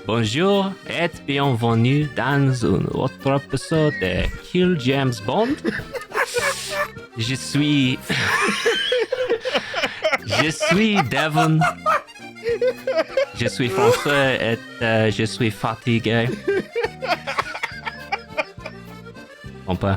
Bonjour et bienvenue dans un autre épisode de Kill James Bond. Je suis Devon. Je suis français et je suis fatigué. On peut.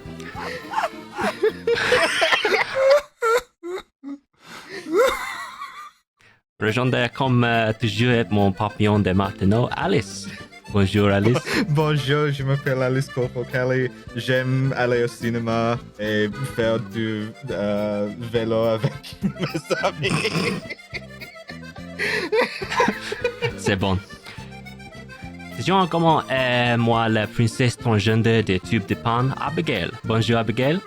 Rejoindre comme toujours mon papillon de maintenant, Alice. Bonjour Alice. Bonjour, je m'appelle Alice Kelly. J'aime aller au cinéma et faire du vélo avec mes amis. C'est bon. Disons comment est moi la princesse transgender des tubes de pan, Abigail. Bonjour Abigail.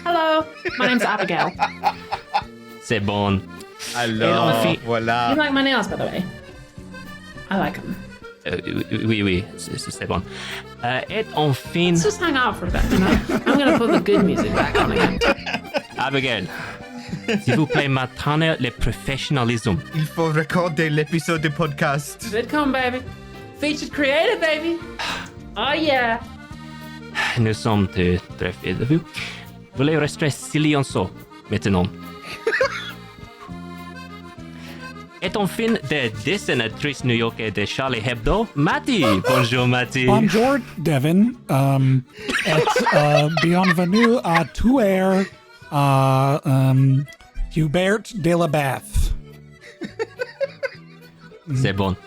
Hello, my name's Abigail. C'est bon. Alors, voilà. You like my nails, by the way? I like them. Oui, c'est bon. Et enfin... Let's just hang out for a bit, you know? I'm gonna put the good music back on again. Abigail, s'il vous plaît, maintenant le professionnalisme. Il faut recorder l'épisode du podcast. Vidcon, baby. Featured creative, baby. Oh, yeah. Nous sommes très fiers de vous. Voulez rester silencieux maintenant. Et enfin, de dessinatrice new-yorkaise de Charlie Hebdo, Mattie. Bonjour, Mattie. Bonjour, Devon. Bienvenue à tuer Hubert de la Bath. C'est bon.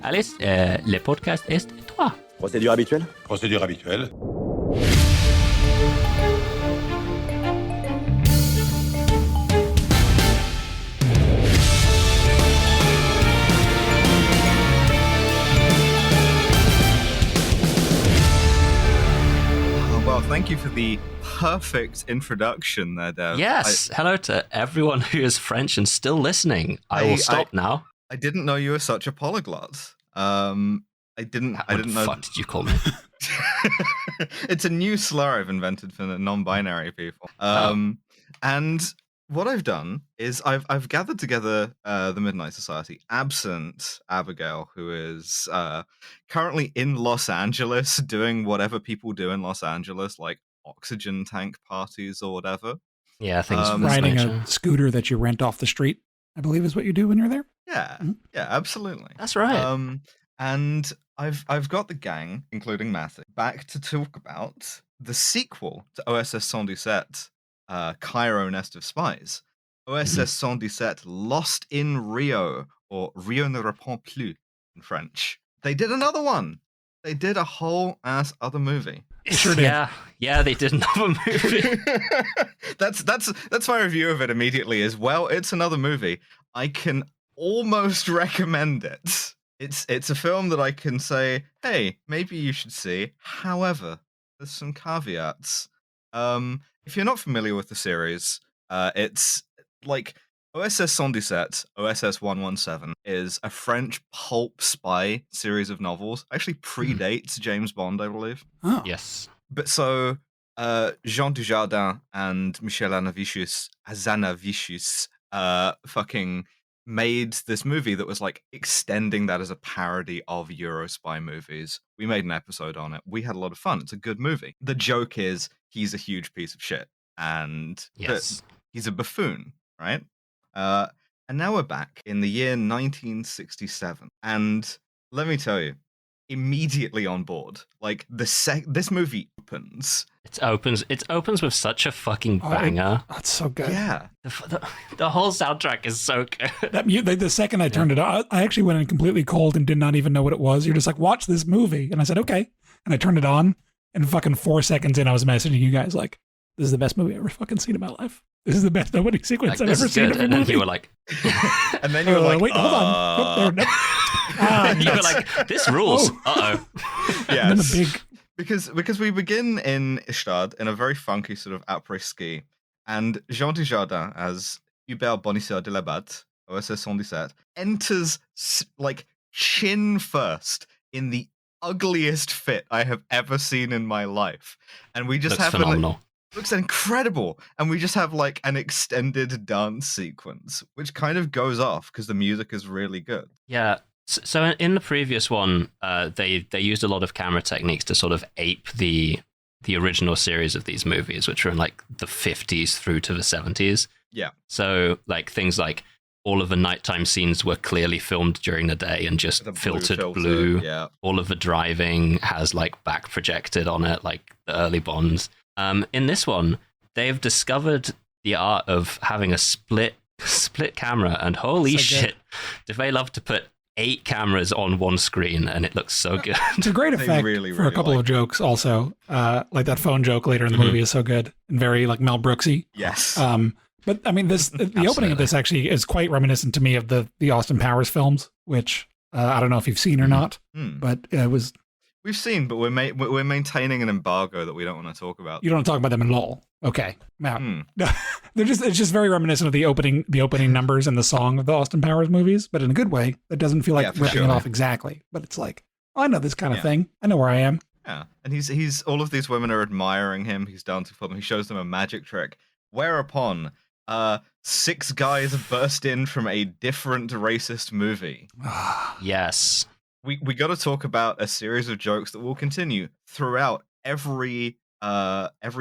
Alice, le podcast est toi. Procédure habituelle? Procédure habituelle. Well, thank you for the perfect introduction there, Dev. Yes. Hello to everyone who is French and still listening. I will stop now. I didn't know you were such a polyglot. I didn't know. What the fuck did you call me? It's a new slur I've invented for the non-binary people. And what I've done is I've gathered together the Midnight Society, absent Abigail, who is currently in Los Angeles doing whatever people do in Los Angeles, like oxygen tank parties or whatever. Yeah, things from this Riding nature. a scooter that you rent off the street, I believe is what you do when you're there. Yeah, yeah, absolutely. That's right. And I've got the gang, including Mattie, back to talk about the sequel to OSS 117, Cairo Nest of Spies. OSS 117 Lost in Rio, or Rio ne répond plus in French. They did another one. They did a whole ass other movie. Sure did. Yeah, they did another movie. That's my review of it immediately. Is well, it's another movie. I can almost recommend it. It's a film that I can say, hey, maybe you should see. However, there's some caveats. If you're not familiar with the series, it's like OSS 117, OSS 117 is a French pulp spy series of novels. Actually predates James Bond, I believe. Oh. Yes. But so Jean Dujardin and Michel Hazanavicius fucking made this movie that was like extending that as a parody of Euro spy movies. We made an episode on it. We had a lot of fun. It's a good movie. The joke is he's a huge piece of shit and Yes. he's a buffoon, right? And now we're back in the year 1967. And let me tell you, immediately on board. Like this movie opens. It opens with such a fucking banger. That's so good. Yeah. The whole soundtrack is so good. The second I turned it on, I actually went in completely cold and did not even know what it was. You're just like, watch this movie. And I said, okay. And I turned it on, and fucking 4 seconds in, I was messaging you guys like, this is the best movie I've ever fucking seen in my life. This is the best opening sequence I've ever seen in a and then movie. you were like, And then you were like, wait, hold on. Nope. you were like, this rules. Uh-oh. yes. And then the big... Because we begin in Istad in a very funky sort of après-ski, and Jean Dujardin as Hubert Bonisseur de la Batte, OSS 117, enters like chin first in the ugliest fit I have ever seen in my life, and we just Looks have phenomenal. looks incredible, and we just have like an extended dance sequence, which kind of goes off because the music is really good. Yeah, So in the previous one, they used a lot of camera techniques to sort of ape the original series of these movies, which were in like the 50s through to the 70s. Yeah. So like things like all of the nighttime scenes were clearly filmed during the day and just filtered blue. Yeah. All of the driving has like back projected on it, like the early Bonds. In this one, they've discovered the art of having a split camera, and holy So good. shit, do they love to put 8 cameras on one screen, and it looks so good. It's a great They effect really, for a really couple like of jokes also. Like that phone joke later in the movie is so good and very like Mel Brooksy. Yes. But I mean, the opening of this actually is quite reminiscent to me of the Austin Powers films, which I don't know if you've seen or not, but it was. We've seen, but we're maintaining an embargo that we don't want to talk about. You don't want to talk about them at all. Okay, now it's just very reminiscent of the opening numbers and the song of the Austin Powers movies, but in a good way. That doesn't feel like ripping it off exactly, but it's like, oh, I know this kind of thing. I know where I am. Yeah, and he's all of these women are admiring him. He's dancing for them. He shows them a magic trick, whereupon 6 guys burst in from a different racist movie. Yes. We got to talk about a series of jokes that will continue throughout every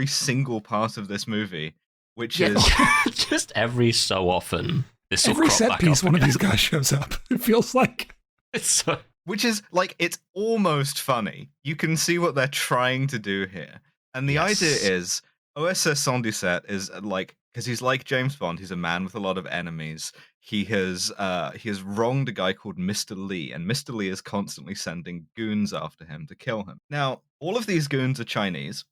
single part of this movie, which is just every so often. This Every set piece, one of these guys shows up. It feels like it's so. which is like it's almost funny. You can see what they're trying to do here, and the idea is OSS 117 is like, because he's like James Bond. He's a man with a lot of enemies. He has wronged a guy called Mr. Lee, and Mr. Lee is constantly sending goons after him to kill him. Now, all of these goons are Chinese,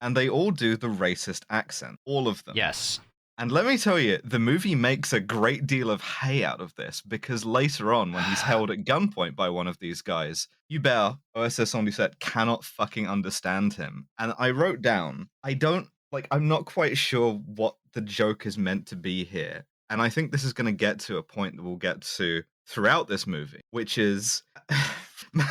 and they all do the racist accent. All of them. Yes. And let me tell you, the movie makes a great deal of hay out of this, because later on, when he's held at gunpoint by one of these guys, Hubert, OSS 117, cannot fucking understand him. And I wrote down, I'm not quite sure what the joke is meant to be here. And I think this is going to get to a point that we'll get to throughout this movie, which is...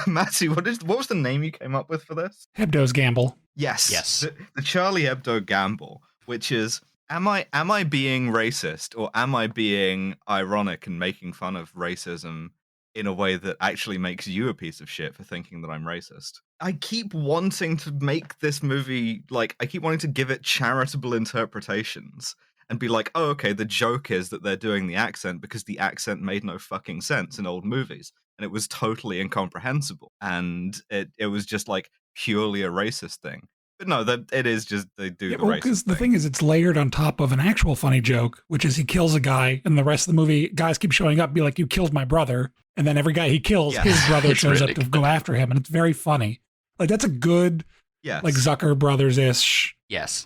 Mattie, what was the name you came up with for this? Hebdo's gamble. Yes. The Charlie Hebdo gamble, which is, am I being racist, or am I being ironic and making fun of racism in a way that actually makes you a piece of shit for thinking that I'm racist? I keep wanting to make this movie, like, I keep wanting to give it charitable interpretations and be like, oh, okay, the joke is that they're doing the accent because the accent made no fucking sense in old movies. And it was totally incomprehensible. And it was just like purely a racist thing. But no, it is just, they do the racist because the thing. thing is, it's layered on top of an actual funny joke, which is he kills a guy, and the rest of the movie, guys keep showing up, be like, you killed my brother. And then every guy he kills, his brother shows up to go after him. And it's very funny. Like, that's a good, like, Zucker Brothers-ish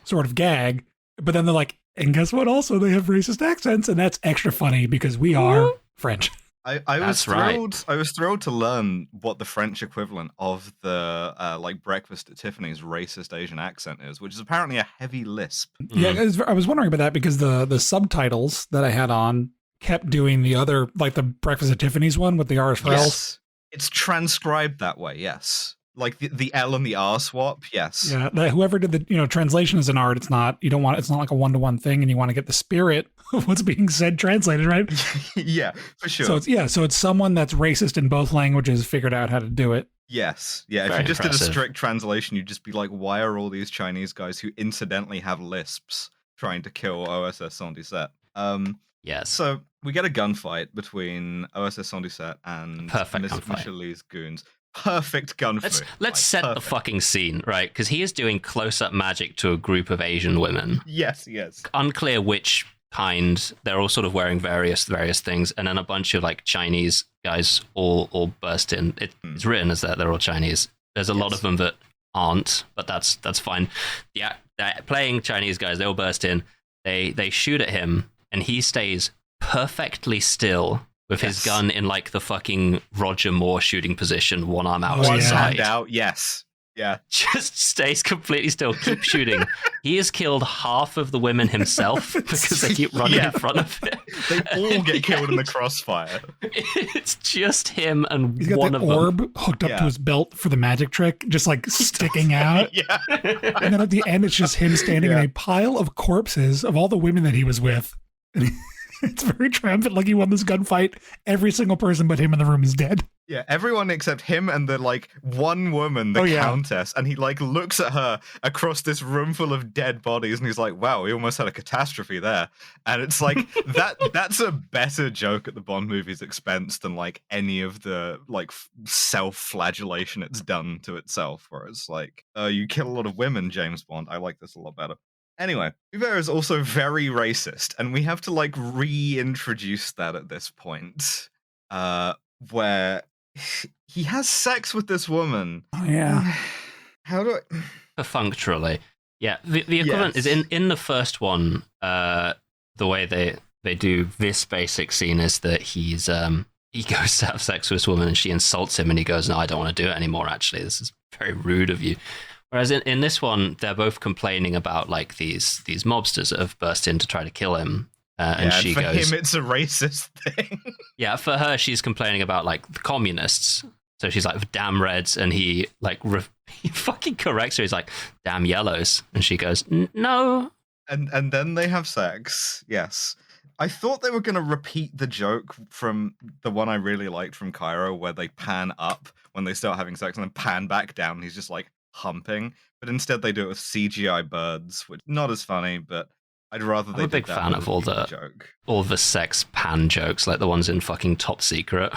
sort of gag. But then they're like, and guess what? Also, they have racist accents, and that's extra funny because we are French. I was thrilled. I was thrilled to learn what the French equivalent of the like Breakfast at Tiffany's racist Asian accent is, which is apparently a heavy lisp. Yeah, I was wondering about that because the subtitles that I had on kept doing the other, like the Breakfast at Tiffany's one with the R's for L's. Yes, it's transcribed that way. Yes. Like the L and the R swap, yes. Yeah, whoever did the translation is an art. It's not it's not like a 1-to-1 thing, and you want to get the spirit of what's being said translated, right? Yeah, for sure. So it's someone that's racist in both languages figured out how to do it. Yes, yeah. Very if you just impressive. did a strict translation, you'd just be like, why are all these Chinese guys who incidentally have lisps trying to kill OSS 117? Yes. So we get a gunfight between OSS 117 and Mr. Lee's goons. Perfect gunfight. Let's set the fucking scene, right? Because he is doing close-up magic to a group of Asian women. Yes. Unclear which kind. They're all sort of wearing various things, and then a bunch of like Chinese guys all burst in. It's written as that they're all Chinese. There's a lot of them that aren't, but that's fine. Yeah, they're playing Chinese guys. They all burst in. They shoot at him, and he stays perfectly still. With his gun in like the fucking Roger Moore shooting position, one arm out to the side. Hand out, yes. Yeah. Just stays completely still, keep shooting. He has killed half of the women himself because they keep running in front of him. They all get killed in the crossfire. It's just him and He's got one the of orb them. hooked up to his belt for the magic trick, just like sticking out. Yeah. And then at the end, it's just him standing in a pile of corpses of all the women that he was with. And it's very triumphant, like he won this gunfight. Every single person but him in the room is dead. Yeah, everyone except him and the like one woman, the countess, and he like looks at her across this room full of dead bodies, and he's like, "Wow, we almost had a catastrophe there." And it's like that's a better joke at the Bond movie's expense than like any of the like self-flagellation it's done to itself, where it's like, "You kill a lot of women, James Bond." I like this a lot better. Anyway, Hubert is also very racist, and we have to like reintroduce that at this point, where he has sex with this woman. Oh, yeah. How do I... Perfunctorily. Yeah, the equivalent is in the first one, the way they do this basic scene is that he goes to have sex with this woman and she insults him and he goes, "No, I don't want to do it anymore, actually. This is very rude of you." Whereas in this one, they're both complaining about like these mobsters that have burst in to try to kill him. And she for goes, him, it's a racist thing. Yeah, for her, she's complaining about like the communists. So she's like, "Damn Reds," and he like he fucking corrects her. He's like, "Damn Yellows," and she goes, "No." And then they have sex. Yes, I thought they were going to repeat the joke from the one I really liked from Cairo, where they pan up when they start having sex and then pan back down. And he's just like humping, but instead they do it with CGI birds, which not as funny, but. I'd rather I'm a big fan of all the sex pan jokes, like the ones in fucking Top Secret,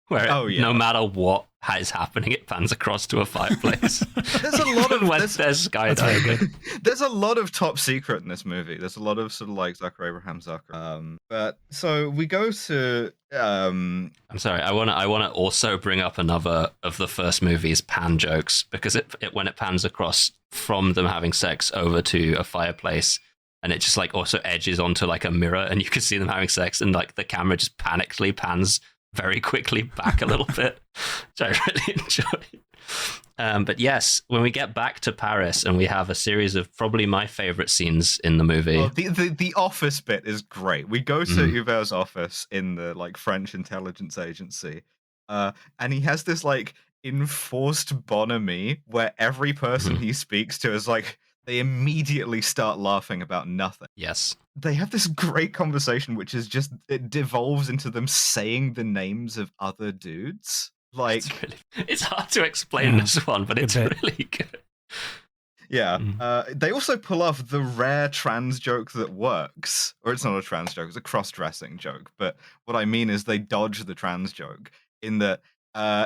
where no matter what is happening, it pans across to a fireplace. There's a lot of there's skydiving. There's a lot of Top Secret in this movie. There's a lot of sort of like Zucker Abraham Zucker. But so we go to. I'm sorry. I want to also bring up another of the first movie's pan jokes because it when it pans across from them having sex over to a fireplace. And it just like also edges onto like a mirror and you can see them having sex and like the camera just panically pans very quickly back a little bit, which I really enjoy. But yes, when we get back to Paris and we have a series of probably my favorite scenes in the movie. Well, the office bit is great. We go to Hubert's office in the like French intelligence agency and he has this like enforced bonhomie where every person he speaks to is like, they immediately start laughing about nothing. Yes. They have this great conversation, which is just, it devolves into them saying the names of other dudes. Like, it's hard to explain this one, but it's really good. Yeah. They also pull off the rare trans joke that works. Or it's not a trans joke, it's a cross-dressing joke. But what I mean is they dodge the trans joke in that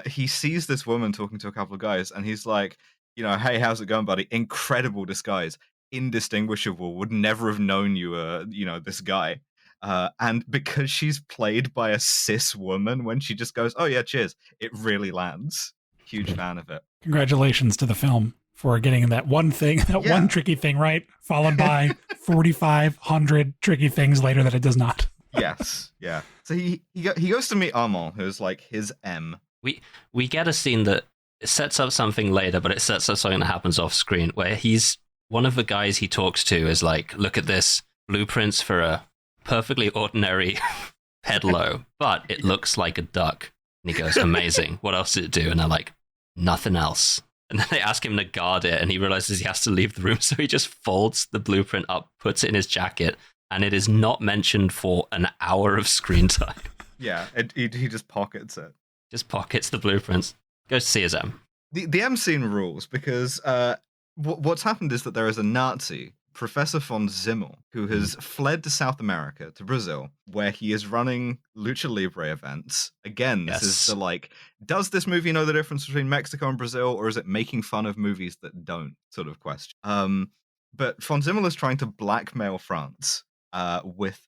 he sees this woman talking to a couple of guys and he's like, you know, "Hey, how's it going, buddy? Incredible disguise. Indistinguishable. Would never have known you were, you know, this guy." And because she's played by a cis woman, when she just goes, "Oh yeah, cheers," it really lands. Huge fan of it. Congratulations to the film for getting that one thing, one tricky thing right, followed by 4,500 tricky things later that it does not. Yes, yeah. So he goes to meet Armand, who's like his M. We get a scene that it sets up something later, but it sets up something that happens off screen where he's one of the guys he talks to is like, "Look at this, blueprints for a perfectly ordinary pedalo, but it looks like a duck." And he goes, "Amazing. What else did it do?" And they're like, "Nothing else." And then they ask him to guard it, and he realizes he has to leave the room, so he just folds the blueprint up, puts it in his jacket, and it is not mentioned for an hour of screen time. Yeah, he just pockets it. Just pockets the blueprints. Goes to see his M. The M scene rules because what's happened is that there is a Nazi, Professor von Zimmel, who has fled to South America, to Brazil, where he is running lucha libre events. Again, this is the like, does this movie know the difference between Mexico and Brazil, or is it making fun of movies that don't sort of question? But von Zimmel is trying to blackmail France with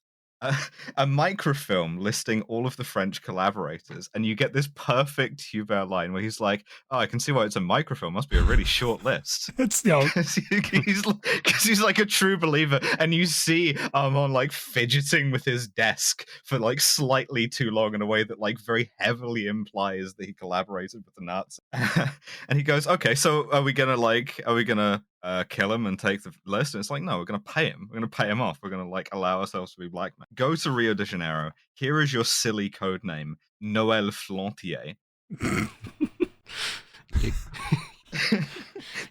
a microfilm listing all of the French collaborators, and you get this perfect Hubert line where he's like, "Oh, I can see why it's a microfilm. Must be a really short list." It's because he's like a true believer, and you see on like fidgeting with his desk for like slightly too long in a way that like very heavily implies that he collaborated with the Nazis. And he goes, "Okay, so are we gonna kill him and take the list?" And it's like, "No, we're gonna pay him. We're gonna pay him off. We're gonna like allow ourselves to be blackmailed. Go to Rio de Janeiro. Here is your silly code name, Noël Flantier."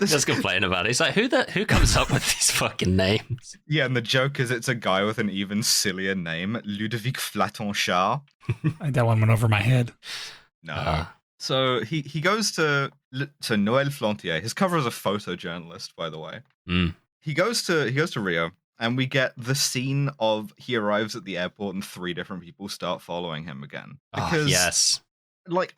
Just complain about it. He's like, who comes up with these fucking names? Yeah, and the joke is it's a guy with an even sillier name, Ludovic Flatonchard. That one went over my head. No. So he goes to Noël Flantier. His cover is a photojournalist, by the way. Mm. He goes to Rio, and we get the scene of he arrives at the airport and 3 different people start following him again. Because yes. like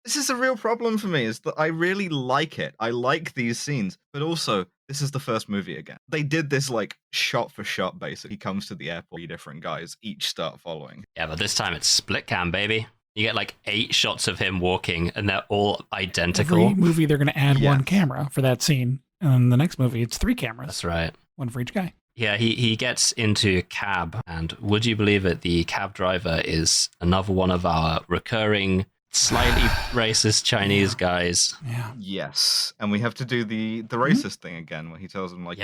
this is a real problem for me, is that I really like it. I like these scenes, but also this is the first movie again. They did this like shot for shot basically. He comes to the airport, 3 different guys each start following. Yeah, but this time it's split cam, baby. You get like 8 shots of him walking, and they're all identical. Every movie they're going to add one camera for that scene, and then the next movie it's 3 cameras. That's right. One for each guy. Yeah, he gets into a cab, and would you believe it, the cab driver is another one of our recurring, slightly racist Chinese guys. Yeah. Yes, and we have to do the racist thing again, where he tells him like,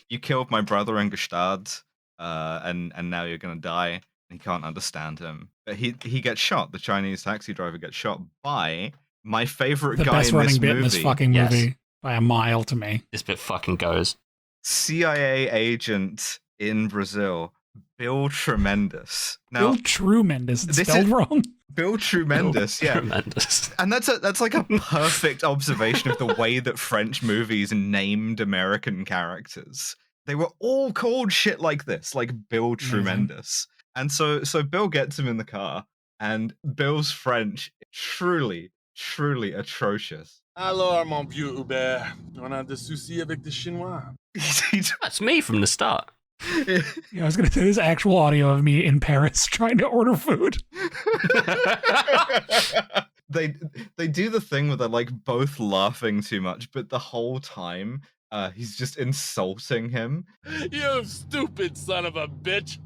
you killed my brother in Gestad, and now you're gonna die. He can't understand him, but he gets shot. The Chinese taxi driver gets shot by my favorite the guy best in running this bit movie. in this fucking movie by a mile to me. This bit fucking goes. CIA agent in Brazil, Bill Tremendous. Now, Bill Tremendous. It's spelled wrong. Bill Tremendous, yeah. Tremendous. And that's like a perfect observation of the way that French movies named American characters. They were all called shit like this, like Bill Tremendous. And so Bill gets him in the car, and Bill's French is truly, truly atrocious. Alors, mon vieux Hubert, on a des soucis avec the Chinois. That's me from the start. Yeah, I was going to say this actual audio of me in Paris trying to order food. They do the thing where they're like both laughing too much, but the whole time he's just insulting him. You stupid son of a bitch.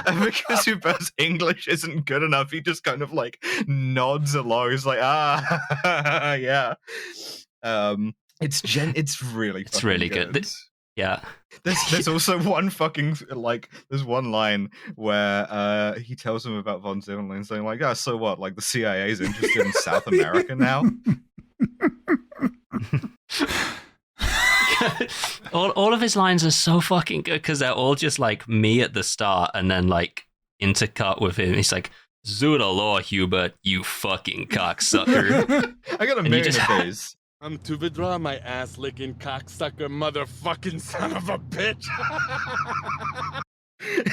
And because Hubert's English isn't good enough, he just kind of like nods along. He's like, yeah. It's really good. Yeah. There's also one fucking there's one line where he tells him about von Zimmerlin, saying like, so what? Like the CIA is interested in South America now. all of his lines are so fucking good because they're all just like me at the start, and then like intercut with him. He's like, Zuda law, Hubert, you fucking cocksucker. I got a million of these. I'm to withdraw my ass-licking cocksucker motherfucking son of a bitch.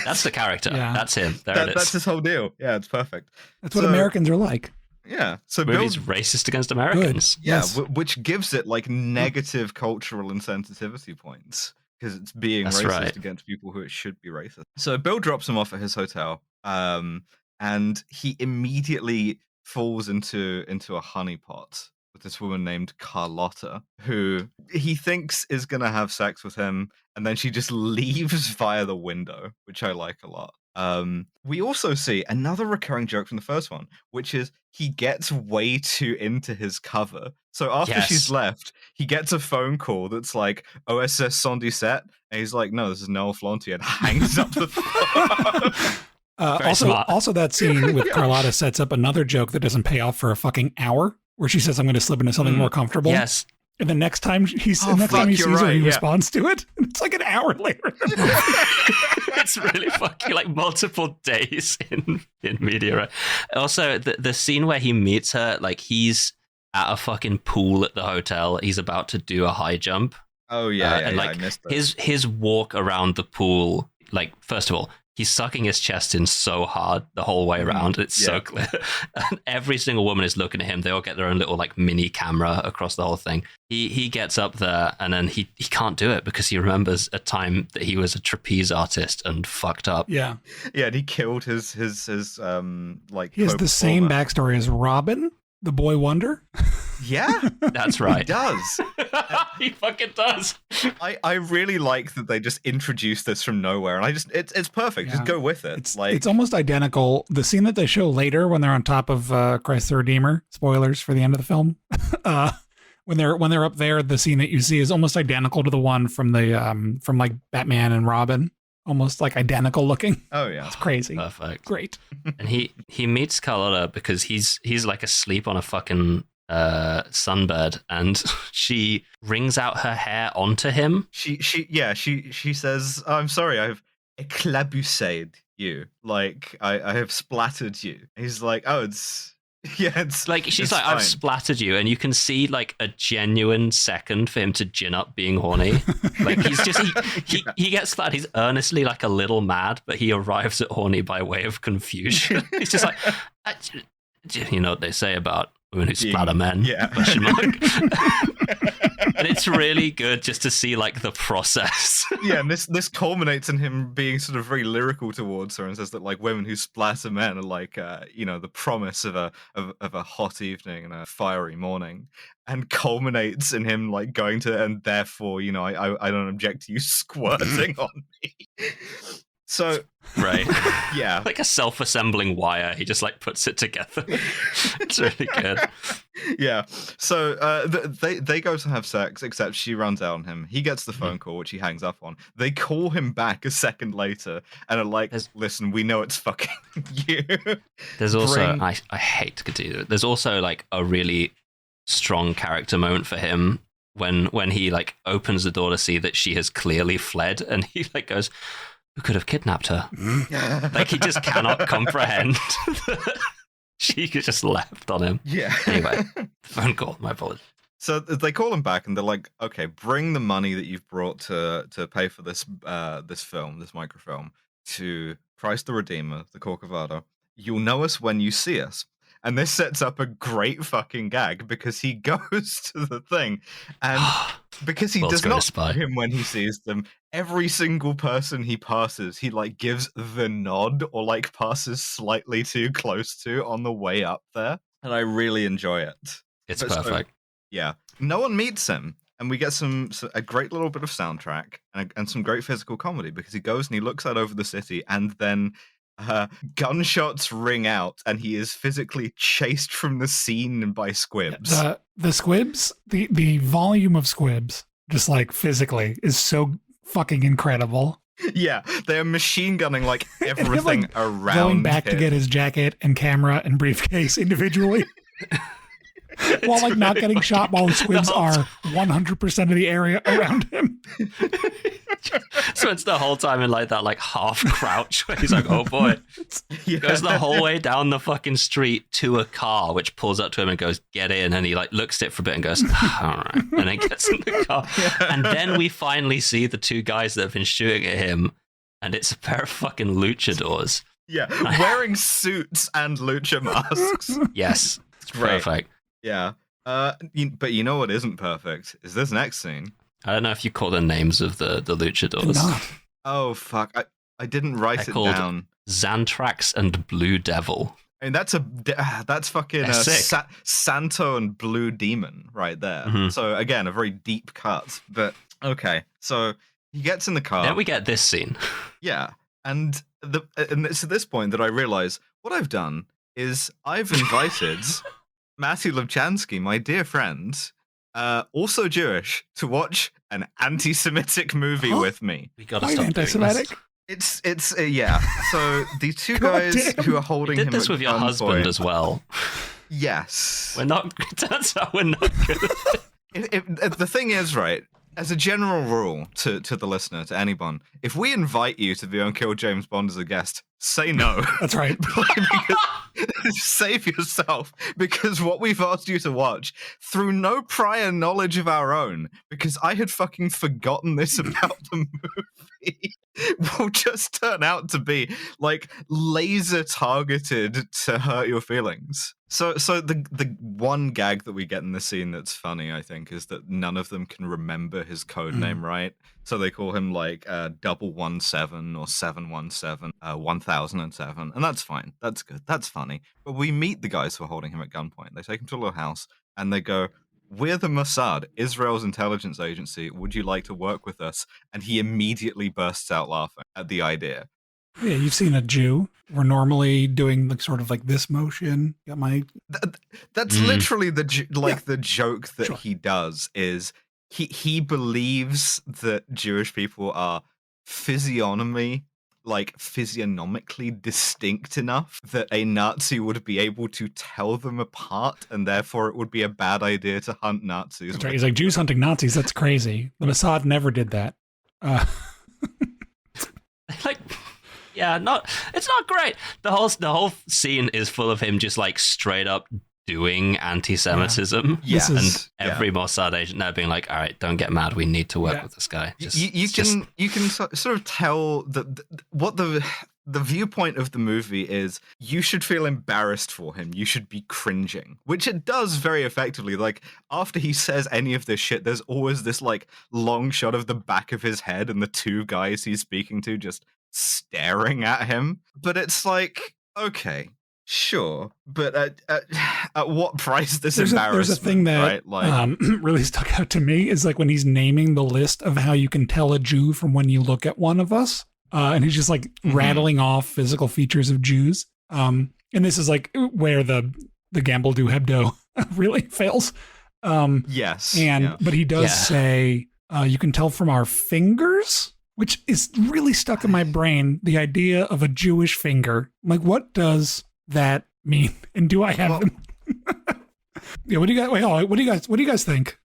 That's the character. Yeah. That's him. It is. That's his whole deal. Yeah, it's perfect. That's what Americans are like. Yeah. So movie's racist against Americans. Yeah, Yes. Which gives it like negative cultural insensitivity points because it's being racist against people who it should be racist. So Bill drops him off at his hotel, and he immediately falls into a honeypot with this woman named Carlotta, who he thinks is going to have sex with him, and then she just leaves via the window, which I like a lot. We also see another recurring joke from the first one, which is he gets way too into his cover. So after she's left, he gets a phone call that's like OSS 117, and he's like, no, this is Noël Flantier, and hangs up the phone. Also that scene with Carlotta sets up another joke that doesn't pay off for a fucking hour, where she says, I'm going to slip into something more comfortable. Yes. And the next time he sees her, he responds to it. And it's like an hour later. It's really fucking like multiple days in media. Right? Also, the scene where he meets her, like he's at a fucking pool at the hotel. He's about to do a high jump. Oh yeah, and like I missed that. his walk around the pool. Like first of all, he's sucking his chest in so hard the whole way around. It's so clear. And every single woman is looking at him. They all get their own little like mini camera across the whole thing. He gets up there and then he can't do it because he remembers a time that he was a trapeze artist and fucked up. Yeah. Yeah, and he killed his like. He has the same backstory as Robin, the boy wonder. Yeah, that's right. He does. He fucking does. I really like that they just introduced this from nowhere, and it's perfect. Yeah. Just go with it. It's almost identical. The scene that they show later when they're on top of Christ the Redeemer. Spoilers for the end of the film. When they're up there, the scene that you see is almost identical to the one from the from like Batman and Robin. Almost like identical looking. Oh yeah, it's crazy. Perfect. Great. And he meets Carlotta because he's like asleep on a fucking sunbed, and she wrings out her hair onto him. She says, I'm sorry, I've éclaboussé you, like I have splattered you. He's like, oh, Yeah, it's Like she's it's like, fine. I've splattered you, and you can see like a genuine second for him to gin up being horny. Like he's just he gets splattered. He's earnestly like a little mad, but he arrives at horny by way of confusion. He's just like, you know what they say about women who splatter men? Yeah. Question mark. And it's really good just to see like the process. Yeah, and this culminates in him being sort of very lyrical towards her and says that like women who splatter men are like the promise of a hot evening and a fiery morning, and culminates in him like going to, and therefore I don't object to you squirting on me. So Right. yeah, Like a self-assembling wire. He just like puts it together. It's really good. yeah. So they go to have sex, except she runs out on him. He gets the phone call, which he hangs up on. They call him back a second later and are like, listen, we know it's fucking you. There's also, I hate to continue it. There's also like a really strong character moment for him when he like opens the door to see that she has clearly fled, and he like goes, who could have kidnapped her? Like he just cannot comprehend that she just left on him. Yeah. Anyway, phone call. My apologies. So they call him back and they're like, okay, bring the money that you've brought to pay for this film, this microfilm, to Christ the Redeemer, the Corcovado. You'll know us when you see us. And this sets up a great fucking gag because he goes to the thing, and because he does not see him when he sees them, every single person he passes, he like gives the nod or like passes slightly too close to on the way up there. And I really enjoy it. It's perfect. Yeah. No one meets him. And we get a great little bit of soundtrack and some great physical comedy because he goes and he looks out over the city, and then gunshots ring out and he is physically chased from the scene by squibs. The squibs, the volume of squibs, just like physically, is so fucking incredible. Yeah, they're machine gunning like everything like around going back him. to get his jacket and camera and briefcase individually. While like not getting shot while the squibs are 100% of the area around him. So it's the whole time in like that like half crouch where he's like, oh boy. Yeah. Goes the whole way down the fucking street to a car which pulls up to him and goes, get in, and he like looks at it for a bit and goes, all right, and then gets in the car. And then we finally see the two guys that have been shooting at him, and it's a pair of fucking luchadors. Yeah, wearing suits and lucha masks. Yes, it's perfect. Yeah. But you know what isn't perfect is this next scene. I don't know if you call the names of the luchadors. Oh fuck! I didn't write They're it called down. Xantrax and Blue Devil. I mean, that's fucking Santo and Blue Demon right there. Mm-hmm. So again, a very deep cut. But okay, so he gets in the car. Then we get this scene. Yeah, and it's at this point that I realize what I've done is I've invited Mattie Lubchansky, my dear friend, also Jewish, to watch an anti-Semitic movie with me. We gotta stop anti-Semitic. It's yeah. So the two guys who are holding you him did this at with your gunpoint- husband as well. Yes. We're not. Turns out we're not good. The thing is, right, as a general rule to the listener, to anyone, if we invite you to be on Kill James Bond as a guest, say no. That's right. Save yourself, because what we've asked you to watch, through no prior knowledge of our own, because I had fucking forgotten this about the movie, will just turn out to be like laser targeted to hurt your feelings. So the one gag that we get in the scene that's funny, I think, is that none of them can remember his code name, right? So they call him like 017 or 717, 1007, and that's fine. That's good. That's funny. But we meet the guys who are holding him at gunpoint. They take him to a little house and they go, "We're the Mossad, Israel's intelligence agency. Would you like to work with us?" And he immediately bursts out laughing at the idea. Yeah, you've seen a Jew. We're normally doing like sort of like this motion. Got my. That's literally the joke that he does is he believes that Jewish people are physiognomically distinct enough that a Nazi would be able to tell them apart, and therefore it would be a bad idea to hunt Nazis. That's right. He's like, Jews hunting Nazis. That's crazy. The Mossad never did that. Yeah, it's not great. The whole scene is full of him just like straight up doing anti-Semitism. Yeah. And every Mossad agent now being like, all right, don't get mad. We need to work with this guy. You can sort of tell what the viewpoint of the movie is. You should feel embarrassed for him. You should be cringing, which it does very effectively. Like after he says any of this shit, there's always this like long shot of the back of his head and the two guys he's speaking to just staring at him. But it's like, okay, sure, but at what price this embarrassment? There's a thing that really stuck out to me is like when he's naming the list of how you can tell a Jew from when you look at one of us. And he's just like rattling off physical features of Jews. And this is like where the Gamble do Hebdo really fails. Yes. But he does say, you can tell from our fingers, which is really stuck in my brain. The idea of a Jewish finger. I'm like, what does that mean? And do I have them? Yeah. What do you guys think?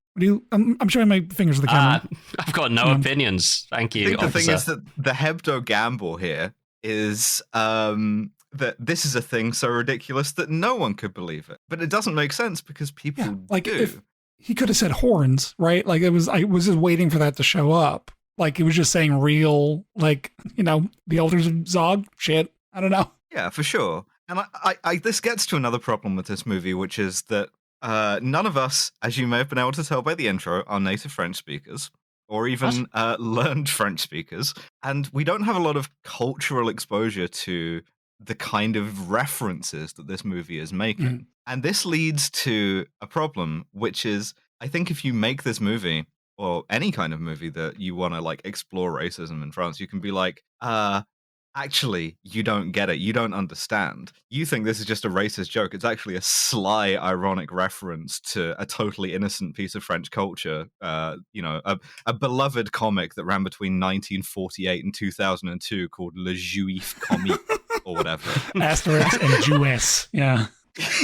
I'm showing my fingers at the camera. I've got no opinions. Thank you. I think the thing is that the Hebdo gamble here is that this is a thing so ridiculous that no one could believe it. But it doesn't make sense because people do. If he could have said horns, right? Like I was just waiting for that to show up. Like it was just saying real, like, the elders of Zog shit. I don't know. Yeah, for sure. And I this gets to another problem with this movie, which is that none of us, as you may have been able to tell by the intro, are native French speakers or even learned French speakers. And we don't have a lot of cultural exposure to the kind of references that this movie is making. And this leads to a problem, which is, I think if you make this movie or any kind of movie that you want to like explore racism in France, you can be like, actually, you don't get it. You don't understand. You think this is just a racist joke. It's actually a sly, ironic reference to a totally innocent piece of French culture. A beloved comic that ran between 1948 and 2002 called Le Juif Comique or whatever. Asterix and Jewess. Yeah.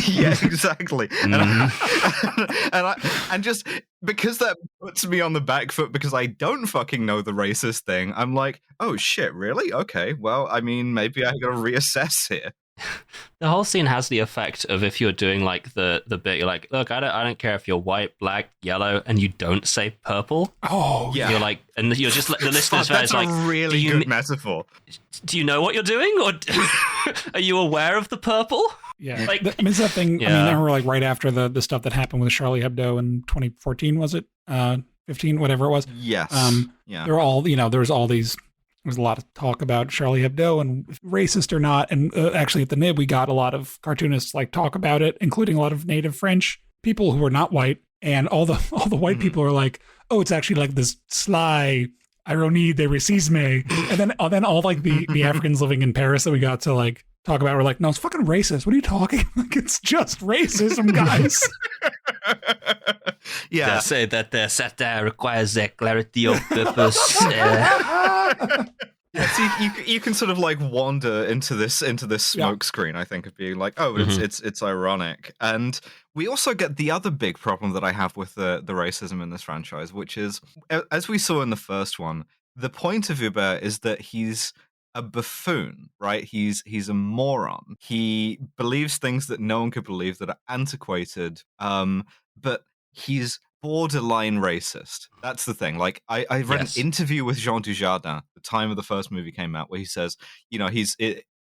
Yeah, exactly. And just because that puts me on the back foot because I don't fucking know the racist thing, I'm like, oh shit, really? Okay, well, I mean, maybe I gotta reassess here. The whole scene has the effect of if you're doing like the bit, you're like, look, I don't care if you're white, black, yellow, and you don't say purple. Oh, yeah. You're like, and you're just the listeners. That's like, a really good metaphor. Do you know what you're doing, or are you aware of the purple? Yeah, it's that thing. Yeah. I mean, I remember like right after the stuff that happened with Charlie Hebdo in 2014, was it 15, whatever it was? Yes. There were all there's a lot of talk about Charlie Hebdo and racist or not. And actually, at the Nib, we got a lot of cartoonists like talk about it, including a lot of native French people who are not white, and all the white people are like, oh, it's actually like this sly ironie de racisme, and then all like the Africans living in Paris that we got to like talk about were like, no, it's fucking racist. What are you talking? Like, it's just racism, guys. Yeah. They say that the satire requires clarity of purpose. Yeah, so you can sort of like wander into this smoke screen, I think, of being like, oh, it's ironic. And we also get the other big problem that I have with the racism in this franchise, which is, as we saw in the first one, the point of Hubert is that he's a buffoon, right? He's a moron. He believes things that no one could believe, that are antiquated, but he's borderline racist. That's the thing. Like, I read an interview with Jean Dujardin at the time of the first movie came out, where he says,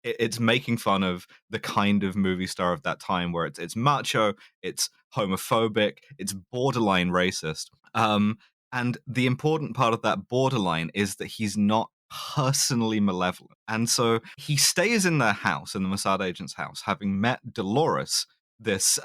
it's making fun of the kind of movie star of that time, where it's macho, it's homophobic, it's borderline racist. And the important part of that borderline is that he's not personally malevolent. And so he stays in their house, in the Mossad agent's house, having met Dolores, this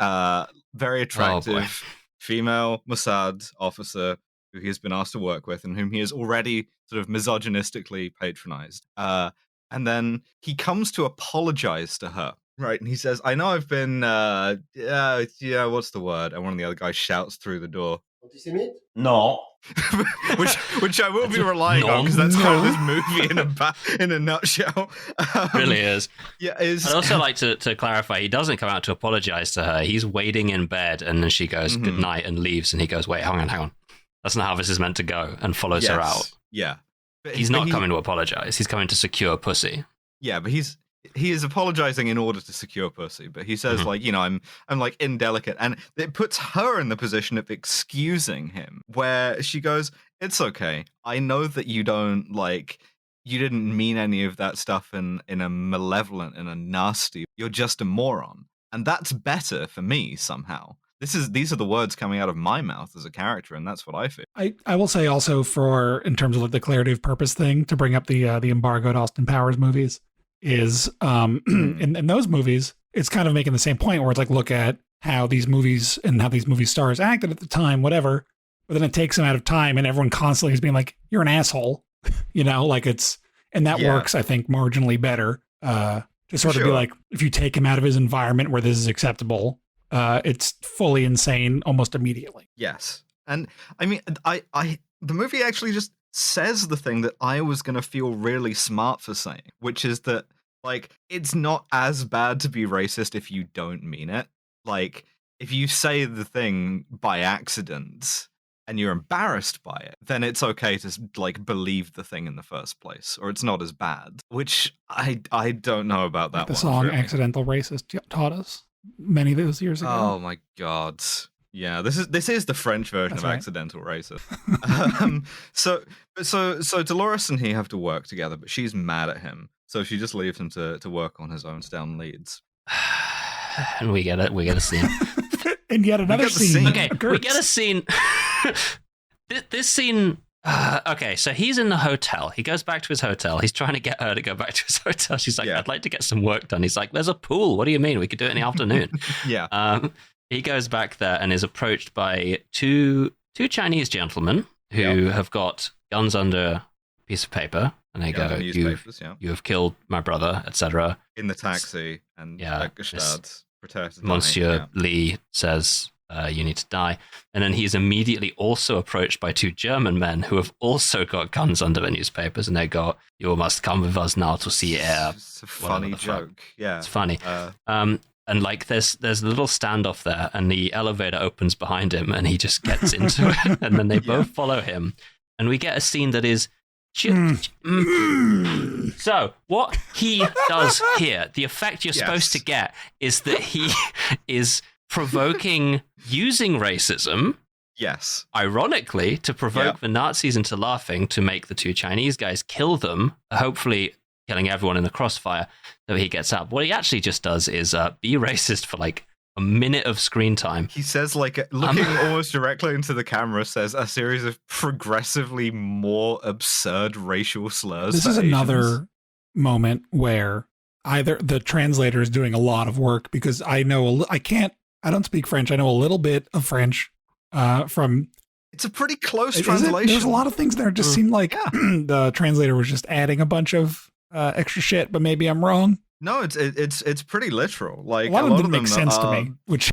very attractive female Mossad officer who he has been asked to work with and whom he has already sort of misogynistically patronized. And then he comes to apologize to her, right? And he says, I know I've been, what's the word? And one of the other guys shouts through the door, Antisemite? No. which I will be relying on, because that's kind of this movie in a nutshell. Really is. Yeah, I'd also like to clarify, he doesn't come out to apologize to her. He's waiting in bed, and then she goes good night and leaves, and he goes, wait, hang on. That's not how this is meant to go, and follows her out. Yeah. He's not coming to apologize. He's coming to secure pussy. Yeah, but he is apologizing in order to secure pussy, but he says like, I'm like indelicate, and it puts her in the position of excusing him, where she goes, "It's okay. I know that you didn't mean any of that stuff in a malevolent and a nasty. You're just a moron." And that's better for me somehow. These are the words coming out of my mouth as a character, and that's what I feel. I will say also in terms of like the clarity of purpose thing, to bring up the embargoed Austin Powers movies, is in those movies, it's kind of making the same point where it's like, look at how these movies and how these movie stars acted at the time, whatever. But then it takes them out of time, and everyone constantly is being like, "You're an asshole," like and that works, I think, marginally better. To sort of be like, if you take him out of his environment where this is acceptable, it's fully insane almost immediately. Yes. And I mean, the movie actually just says the thing that I was going to feel really smart for saying, which is that, like, it's not as bad to be racist if you don't mean it. Like, if you say the thing by accident and you're embarrassed by it, then it's okay to, like, believe the thing in the first place, or it's not as bad, which I don't know about that The one. song really. Accidental Racist taught us many of those years ago. Oh my god. Yeah, this is the French version That's of right. Accidental Racist. So Dolores and he have to work together, but she's mad at him, so she just leaves him to work on his own down leads. And we get a scene. And yet another get the scene. scene. Okay, occurs. we get a scene. This scene. Okay, so he's in the hotel. He goes back to his hotel. He's trying to get her to go back to his hotel. She's like, Yeah. "I'd like to get some work done." He's like, "There's a pool. What do you mean? We could do it in the afternoon." Yeah. He goes back there and is approached by two Chinese gentlemen who have got guns under a piece of paper, and they Yeah, go, the newspapers, yeah. "You have killed my brother," etc. In the taxi, and Yeah, Gestad protects Monsieur Lee says, "You need to die." And then he's immediately also approached by two German men who have also got guns under their newspapers, and they go, "You must come with us now to see air." It's a funny the fuck. joke. Yeah. It's funny. And like there's a little standoff there, and the elevator opens behind him, and he just gets into it, and then they both follow him, and we get a scene that is. So what he does here, the effect you're supposed to get is that he is provoking using racism. Yes. Ironically, to provoke the Nazis into laughing, to make the two Chinese guys kill them, hopefully killing everyone in the crossfire, so he gets up. What he actually just does is be racist for like a minute of screen time. He says, like, looking almost directly into the camera, says a series of progressively more absurd racial slurs. This for is Asians. another moment where either the translator is doing a lot of work, because I don't speak French. I know a little bit of French from. It's a pretty close Is it? translation. There's a lot of things there. It just seemed like the translator was just adding a bunch of extra shit, but maybe I'm wrong. No, it's pretty literal. Like A lot of them didn't make them sense to me, which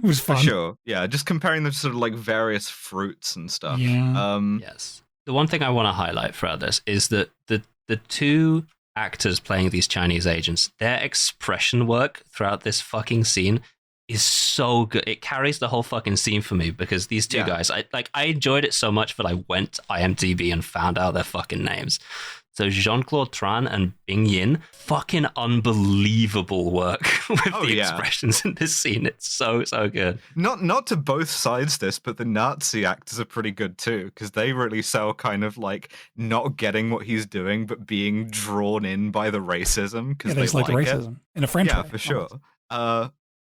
was for fun. sure. Yeah, just comparing them to sort of like various fruits and stuff. Yeah. Yes. The one thing I want to highlight throughout this is that the two actors playing these Chinese agents, their expression work throughout this fucking scene is so good. It carries the whole fucking scene for me, because these two guys, I enjoyed it so much that I went to IMDb and found out their fucking names. So Jean-Claude Tran and Bing Yin, fucking unbelievable work with the expressions in this scene. It's so good. Not to both sides this, but the Nazi actors are pretty good too, because they really sell kind of like not getting what he's doing, but being drawn in by the racism because they just like racism in a French way. Yeah, for sure.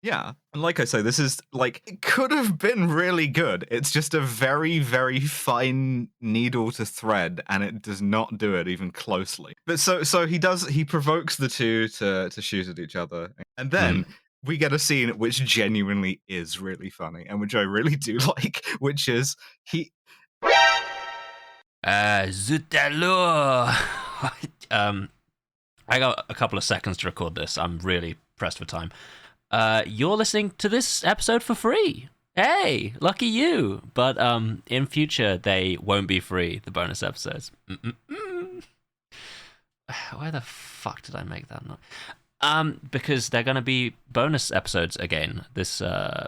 Yeah, and like I say, this is like, it could have been really good. It's just a very, very fine needle to thread, and it does not do it even closely. But so he provokes the two to shoot at each other, and then we get a scene which genuinely is really funny, and which I really do like, which is Zut alors. I got a couple of seconds to record this. I'm really pressed for time. You're listening to this episode for free. Hey, lucky you. But in future, they won't be free, the bonus episodes. Why the fuck did I make that noise? Because they're going to be bonus episodes again. This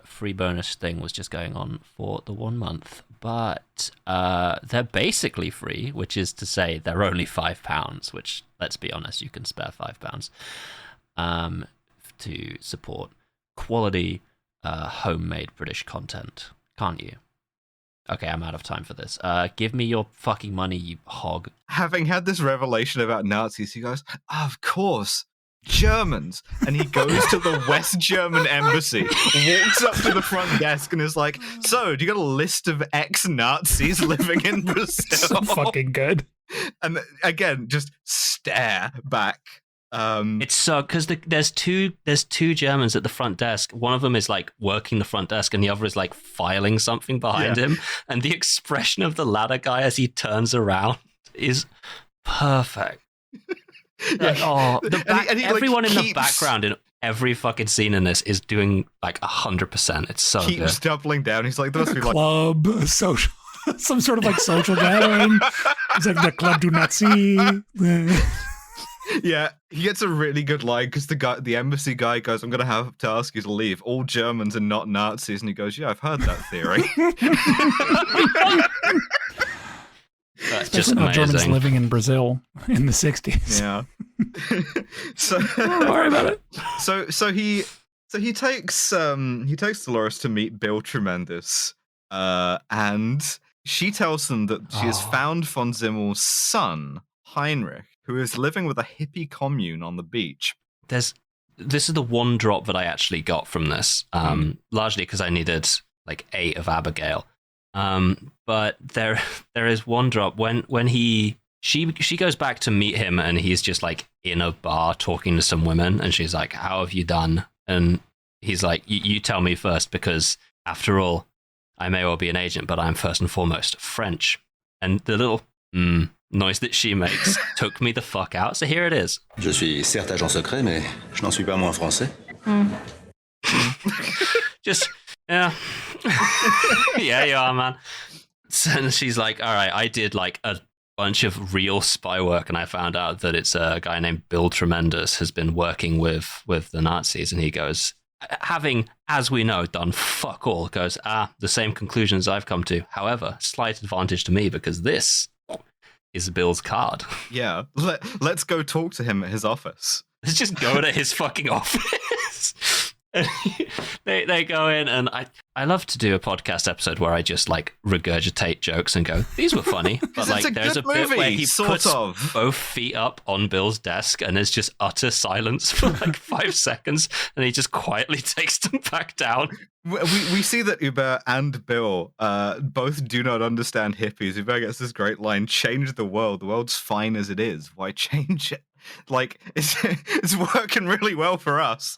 free bonus thing was just going on for the 1 month, but they're basically free, which is to say they're only £5, which, let's be honest, you can spare £5 to support quality homemade British content, can't you? Okay, I'm out of time for this. Give me your fucking money, you hog. Having had this revelation about Nazis, he goes, of course, Germans. And he goes to the West German embassy, walks up to the front desk and is like, so, do you got a list of ex-Nazis living in Brazil? So fucking good. And again, just stare back. It's so because there's two Germans at the front desk. One of them is like working the front desk, and the other is like filing something behind him. And the expression of the latter guy as he turns around is perfect. Everyone in the background in every fucking scene in this is doing like 100%. It's so keeps good. doubling down. He's like, there must be club, a social, some sort of like social gathering. It's like the Club du Nazi. Yeah, he gets a really good line because the embassy guy goes, I'm going to have to ask you to leave. All Germans are not Nazis. And he goes, yeah, I've heard that theory. That's just amazing. Germans living in Brazil in the 60s. Yeah. So don't worry about it. So he takes Dolores to meet Bill Tremendous, and she tells them that she has found von Zimmel's son, Heinrich, who is living with a hippie commune on the beach. This is the one drop that I actually got from this, largely because I needed like 8 of Abigail. But there is one drop when she goes back to meet him, and he's just like in a bar talking to some women, and she's like, "How have you done?" And he's like, "You tell me first, because after all, I may well be an agent, but I'm first and foremost French." And the little noise that she makes took me the fuck out. So here it is. Je suis certes agent secret, mais je n'en suis pas moins français. Just, yeah. Yeah, you are, man. And she's like, all right, I did like a bunch of real spy work, and I found out that it's a guy named Bill Tremendous has been working with the Nazis. And he goes, having, as we know, done fuck all, goes, the same conclusions I've come to. However, slight advantage to me, because this is Bill's card. Yeah, let's go talk to him at his office. Let's just go to his fucking office. They go in, and I love to do a podcast episode where I just like regurgitate jokes and go, these were funny. But like there's a bit where he puts both feet up on Bill's desk and there's just utter silence for like 5 seconds, and he just quietly takes them back down. We see that Hubert and Bill both do not understand hippies. Hubert gets this great line, change the world. The world's fine as it is. Why change it? Like, it's working really well for us.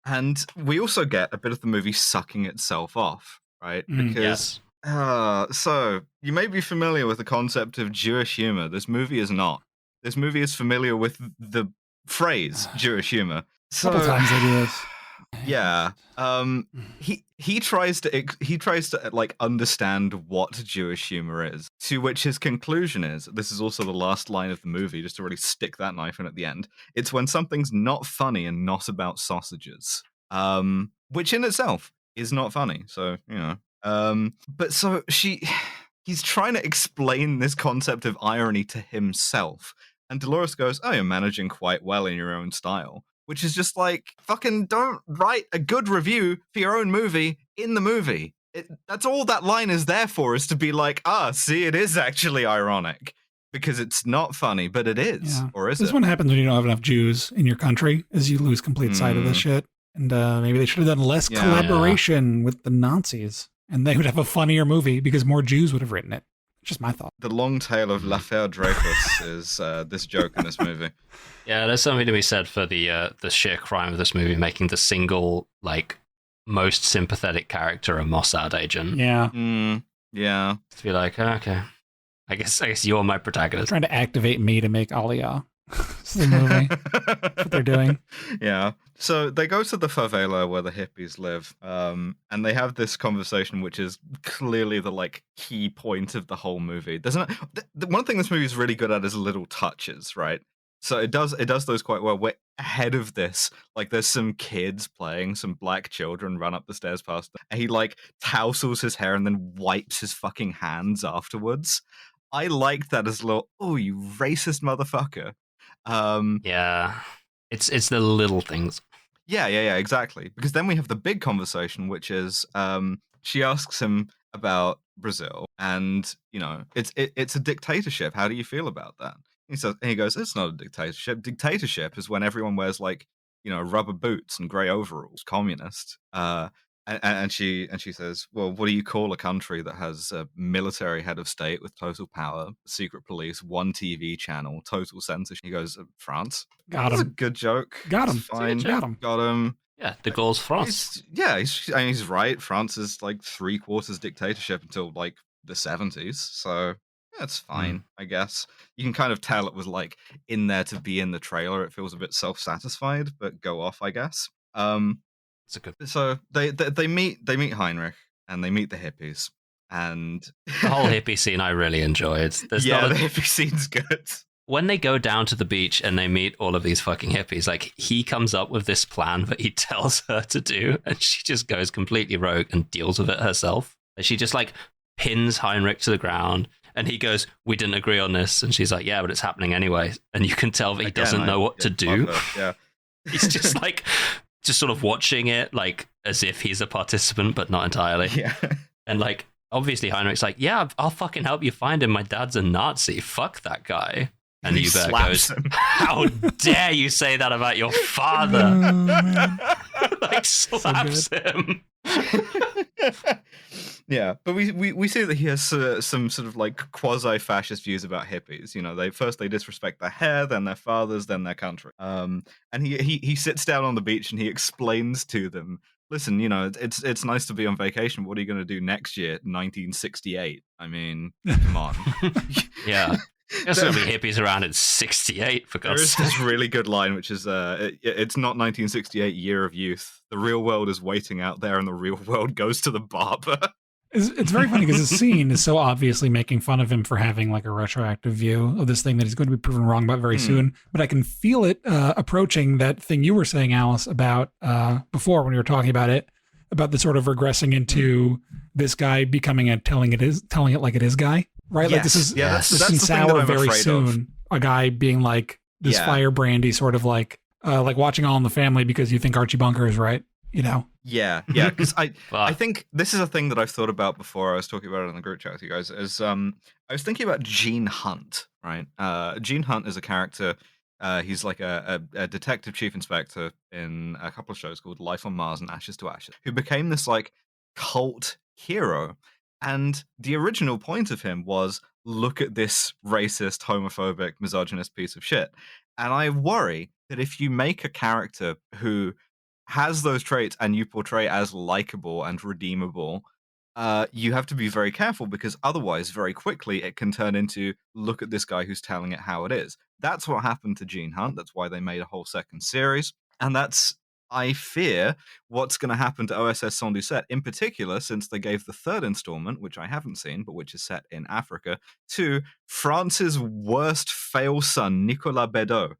And we also get a bit of the movie sucking itself off, right? Because, so, you may be familiar with the concept of Jewish humor. This movie is not. This movie is familiar with the phrase Jewish humor. So, a couple times it is. Yeah. He tries to like understand what Jewish humor is, to which his conclusion is, this is also the last line of the movie, just to really stick that knife in at the end, it's when something's not funny and not about sausages. Which in itself is not funny. So, you know. But so he's trying to explain this concept of irony to himself. And Dolores goes, oh, you're managing quite well in your own style. Which is just like, fucking don't write a good review for your own movie in the movie. That's all that line is there for, is to be like, see, it is actually ironic. Because it's not funny, but it is. Yeah. Or is it? This one happens when you don't have enough Jews in your country, as you lose complete sight of this shit. And maybe they should have done less collaboration with the Nazis. And they would have a funnier movie because more Jews would have written it. Just my thought. The long tale of L'Affaire Dreyfus is this joke in this movie. Yeah, there's something to be said for the sheer crime of this movie, making the single like most sympathetic character a Mossad agent. Yeah, yeah. To be like, okay, I guess you're my protagonist. They're trying to activate me to make Aliyah. It's the movie. That's what they're doing. Yeah. So they go to the favela where the hippies live, and they have this conversation, which is clearly the like key point of the whole movie. One thing this movie is really good at is little touches, right? So it does those quite well. We're ahead of this. Like there's some kids playing, some black children run up the stairs past them. And he like tousles his hair and then wipes his fucking hands afterwards. I liked that as a little, oh, you racist motherfucker. Yeah. It's the little things. Yeah, exactly. Because then we have the big conversation, which is she asks him about Brazil, and it's a dictatorship. How do you feel about that? He goes, it's not a dictatorship. Dictatorship is when everyone wears like rubber boots and grey overalls. Communist. And she says, well, what do you call a country that has a military head of state with total power, secret police, one TV channel, total censorship? He goes, France. Got him. That's a good joke. Got him. It's fine. Got him. Got him. Yeah, de Gaulle's France. He's right. France is like 3/4 dictatorship until like the 70s. So that's fine, I guess. You can kind of tell it was like in there to be in the trailer. It feels a bit self-satisfied, but go off, I guess. It's a good. So they meet Heinrich and they meet the hippies, and The whole hippie scene I really enjoyed. the hippie scene's good. When they go down to the beach and they meet all of these fucking hippies, like he comes up with this plan that he tells her to do, and she just goes completely rogue and deals with it herself. And she just like pins Heinrich to the ground, and he goes, "We didn't agree on this," and she's like, "Yeah, but it's happening anyway." And you can tell that he doesn't know what to do. Yeah, He's just like, just sort of watching it, like as if he's a participant, but not entirely. Yeah, and like obviously Heinrich's like, "Yeah, I'll fucking help you find him. My dad's a Nazi. Fuck that guy." And he Hubert slaps goes, him. "How dare you say that about your father?" Oh, man. Like slaps him. Yeah, but we see that he has some sort of like quasi-fascist views about hippies. They disrespect their hair, then their fathers, then their country. And he sits down on the beach and he explains to them, listen, it's nice to be on vacation. What are you going to do next year, 1968? I mean, come on. Yeah. There's going to be hippies around in 68, for There God's is sake. this really good line, which is, it's not 1968 year of youth. The real world is waiting out there and the real world goes to the barber. It's very funny because the scene is so obviously making fun of him for having like a retroactive view of this thing that he's going to be proven wrong about very soon. But I can feel it approaching that thing you were saying, Alice, about before when we were talking about it, about the sort of regressing into this guy becoming telling it like it is guy. Right, Yes. like this is Yeah, that's this the can thing that sour I'm very afraid soon. of. A guy being like this Yeah. firebrandy sort of like watching All in the Family because you think Archie Bunker is right, Yeah, because I Fuck. think this is a thing that I've thought about before. I was talking about it in the group chat with you guys. I was thinking about Gene Hunt, right? Gene Hunt is a character. He's like a detective chief inspector in a couple of shows called Life on Mars and Ashes to Ashes, who became this like cult hero. And the original point of him was, look at this racist, homophobic, misogynist piece of shit. And I worry that if you make a character who has those traits and you portray as likable and redeemable, you have to be very careful, because otherwise, very quickly, it can turn into, look at this guy who's telling it how it is. That's what happened to Gene Hunt. That's why they made a whole second series. And that's, I fear, what's going to happen to OSS 117, in particular, since they gave the third installment, which I haven't seen, but which is set in Africa, to France's worst fail son, Nicolas Bedeau,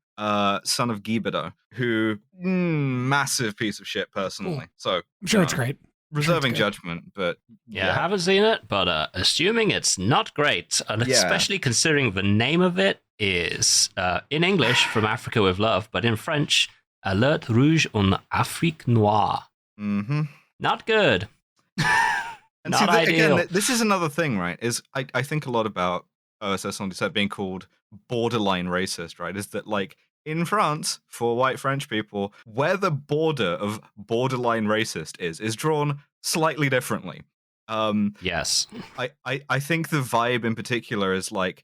son of Guy Bedeau, who, massive piece of shit, personally. Cool. So I'm sure it's great. reserving good. judgment, but Yeah, I haven't seen it, but assuming it's not great, and Yeah. especially considering the name of it is in English From Africa with Love, but in French, Alerte Rouge en Afrique Noire. Mm-hmm. Not good. And Not ideal. again, this is another thing, right? Is I think a lot about OSS on set being called borderline racist, right? Is that like in France, for white French people, where the border of borderline racist is drawn slightly differently. Yes. I think the vibe in particular is like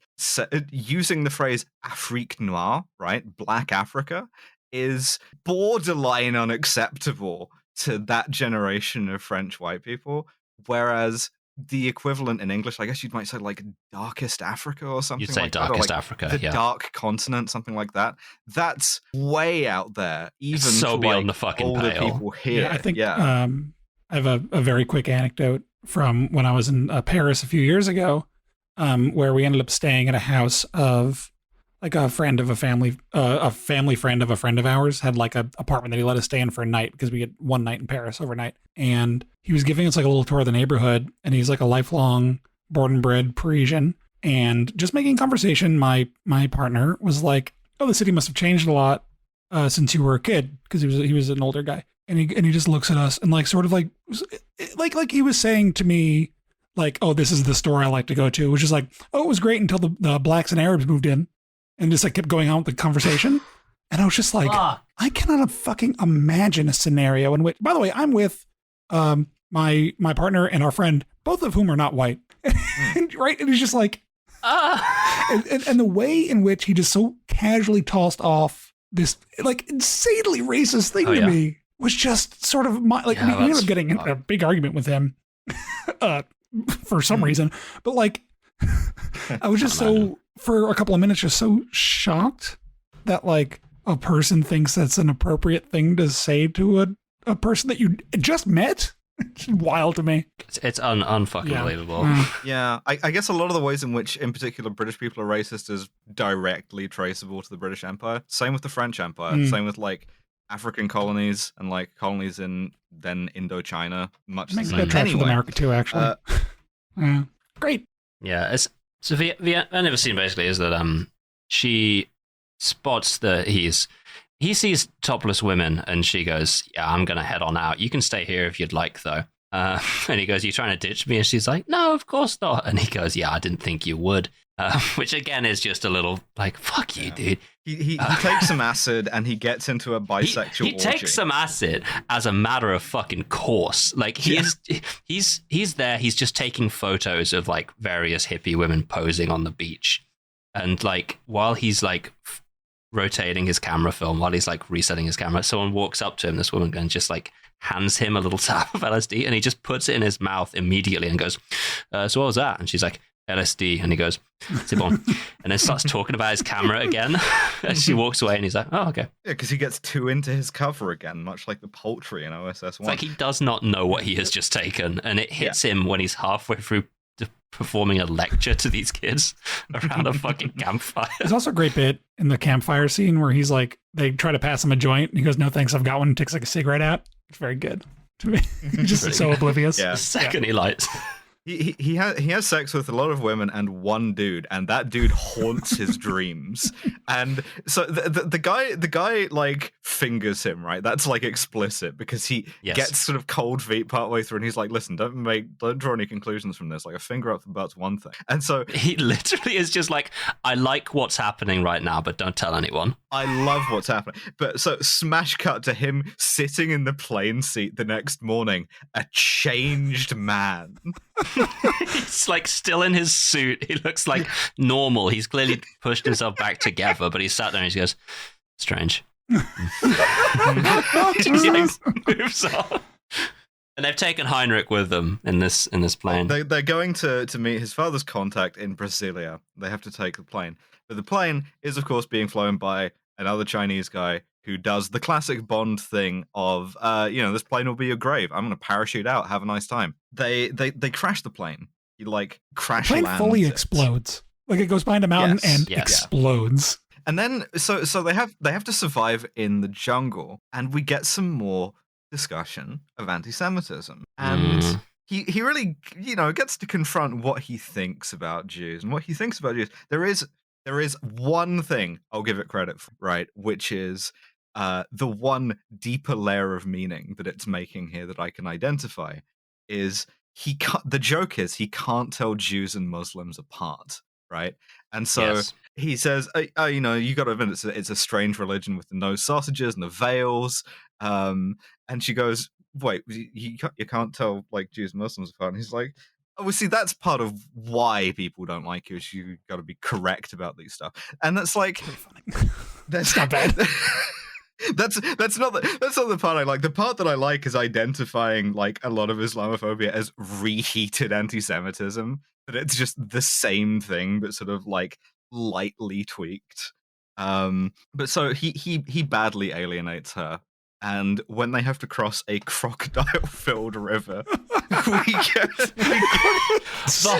using the phrase Afrique Noire, right? Black Africa is borderline unacceptable to that generation of French white people. Whereas the equivalent in English, I guess you might say like darkest Africa or something. You'd say like that, or darkest like Africa, the yeah. dark continent, something like that. That's way out there, even so to, beyond like, the fucking older pale. people here. I think yeah. I have a very quick anecdote from when I was in Paris a few years ago, where we ended up staying at a house of like a friend of a family friend of a friend of ours had like a apartment that he let us stay in for a night because we had one night in Paris overnight. And he was giving us like a little tour of the neighborhood, and he's like a lifelong born and bred Parisian. And just making conversation, my partner was like, "Oh, the city must have changed a lot since you were a kid," because he was an older guy. And he just looks at us and like sort of like he was saying to me, like, "Oh, this is the store I like to go to," which is like, "Oh, it was great until the blacks and Arabs moved in," and just like kept going on with the conversation. And I was just like, I cannot fucking imagine a scenario in which, by the way, I'm with my partner and our friend, both of whom are not white, right? And he's just like, and the way in which he just so casually tossed off this like insanely racist thing to me was just sort of we ended up getting into a big argument with him for some reason, but like I was just for a couple of minutes just so shocked that like a person thinks that's an appropriate thing to say to a person that you just met. It's wild to me. It's unfucking believable. Yeah, I guess a lot of the ways in which, in particular, British people are racist is directly traceable to the British Empire. Same with the French Empire. Same with like African colonies and like colonies in then Indochina. Much the same. Anyway, with America too, actually. Great. Yeah, so the end of the scene basically is that she spots that he sees topless women, and she goes, "Yeah, I'm gonna head on out. You can stay here if you'd like, though." And he goes, "You trying to ditch me?" And she's like, "No, of course not." And he goes, "Yeah, I didn't think you would." Which again is just a little like, "Fuck you, dude." He takes some acid and he gets into a bisexual He takes some acid as a matter of fucking course. Like he's there. He's just taking photos of like various hippie women posing on the beach, and like while he's like rotating his camera film, while he's like resetting his camera, someone walks up to him, this woman, and just like hands him a little tab of LSD, and he just puts it in his mouth immediately and goes, "So what was that?" And she's like, "LSD." And he goes, "C'est bon," and then starts talking about his camera again. And she walks away, and he's like, "Oh, okay." Yeah, because he gets too into his cover again, much like the poultry in OSS 1. It's like he does not know what he has just taken, and it hits him when he's halfway through performing a lecture to these kids around a fucking campfire. There's also a great bit in the campfire scene where he's like, they try to pass him a joint, and he goes, "No thanks, I've got one," and takes like a cigarette out. It's very good to me. He's just so oblivious. The second he lights. He has sex with a lot of women and one dude, and that dude haunts his dreams. And so the guy like fingers him, right? That's like explicit because he gets sort of cold feet partway through, and he's like, "Listen, don't draw any conclusions from this. Like a finger up the butt's one thing." And so he literally is just like, "I like what's happening right now, but don't tell anyone." I love what's happening. But so smash cut to him sitting in the plane seat the next morning, a changed man. He's like still in his suit. He looks like normal. He's clearly pushed himself back together, but he sat there and he goes, "Strange." He moves on. And they've taken Heinrich with them in this plane. They're going to meet his father's contact in Brasilia. They have to take the plane. But the plane is, of course, being flown by another Chinese guy who does the classic Bond thing of, this plane will be your grave. I'm going to parachute out. Have a nice time. They crash the plane. You like crash land. The plane fully it. explodes. Like it goes behind a mountain and explodes. And then so they have to survive in the jungle, and we get some more discussion of anti-Semitism. And he really, gets to confront what he thinks about Jews. And what he thinks about Jews, there is one thing I'll give it credit for, right, which is the one deeper layer of meaning that it's making here that I can identify is the joke is he can't tell Jews and Muslims apart, right? And so he says, you got to admit it's a strange religion with the no sausages and the veils. And she goes, "Wait, you can't tell like Jews and Muslims apart?" And he's like, "Oh, see, that's part of why people don't like you. Is you got to be correct about these stuff." And that's like, that's not bad. That's not the part I like. The part that I like is identifying like a lot of Islamophobia as reheated anti-Semitism. That it's just the same thing, but sort of like lightly tweaked. But so he badly alienates her. And when they have to cross a crocodile-filled river, The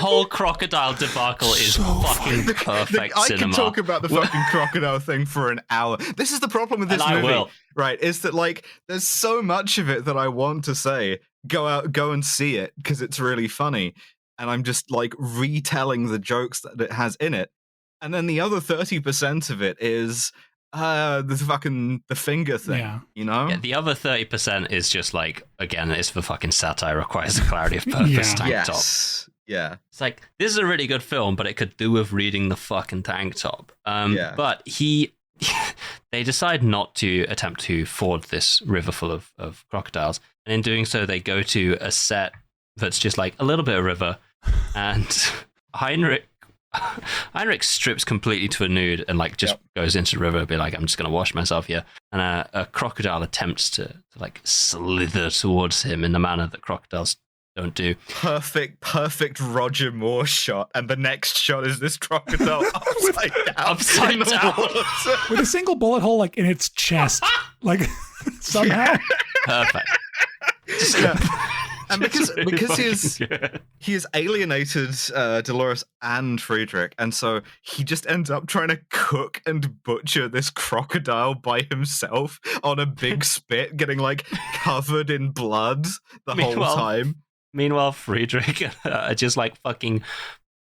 whole crocodile debacle is fucking perfect I cinema. can talk about the fucking crocodile thing for an hour. This is the problem with this And I movie, will. right? Is that like there's so much of it that I want to say. Go and see it because it's really funny, and I'm just like retelling the jokes that it has in it, and then the other 30% of it is the finger thing. Yeah. You know? Yeah, the other 30% is just like, again, it's for fucking satire, requires the clarity of purpose tank top. Yes. Yeah. It's like, this is a really good film, but it could do with reading the fucking tank top. Yeah. But they decide not to attempt to ford this river full of crocodiles. And in doing so, they go to a set that's just like a little bit of river. And Heinrich strips completely to a nude and like just goes into the river and be like, I'm just going to wash myself here. And a crocodile attempts to like slither towards him in the manner that crocodiles don't do. Perfect Roger Moore shot, and the next shot is this crocodile upside down with a single bullet hole like in its chest, like somehow. Perfect. And because he has alienated Dolores and Friedrich, and so he just ends up trying to cook and butcher this crocodile by himself on a big spit, getting like covered in blood the whole time. Meanwhile, Friedrich are just like fucking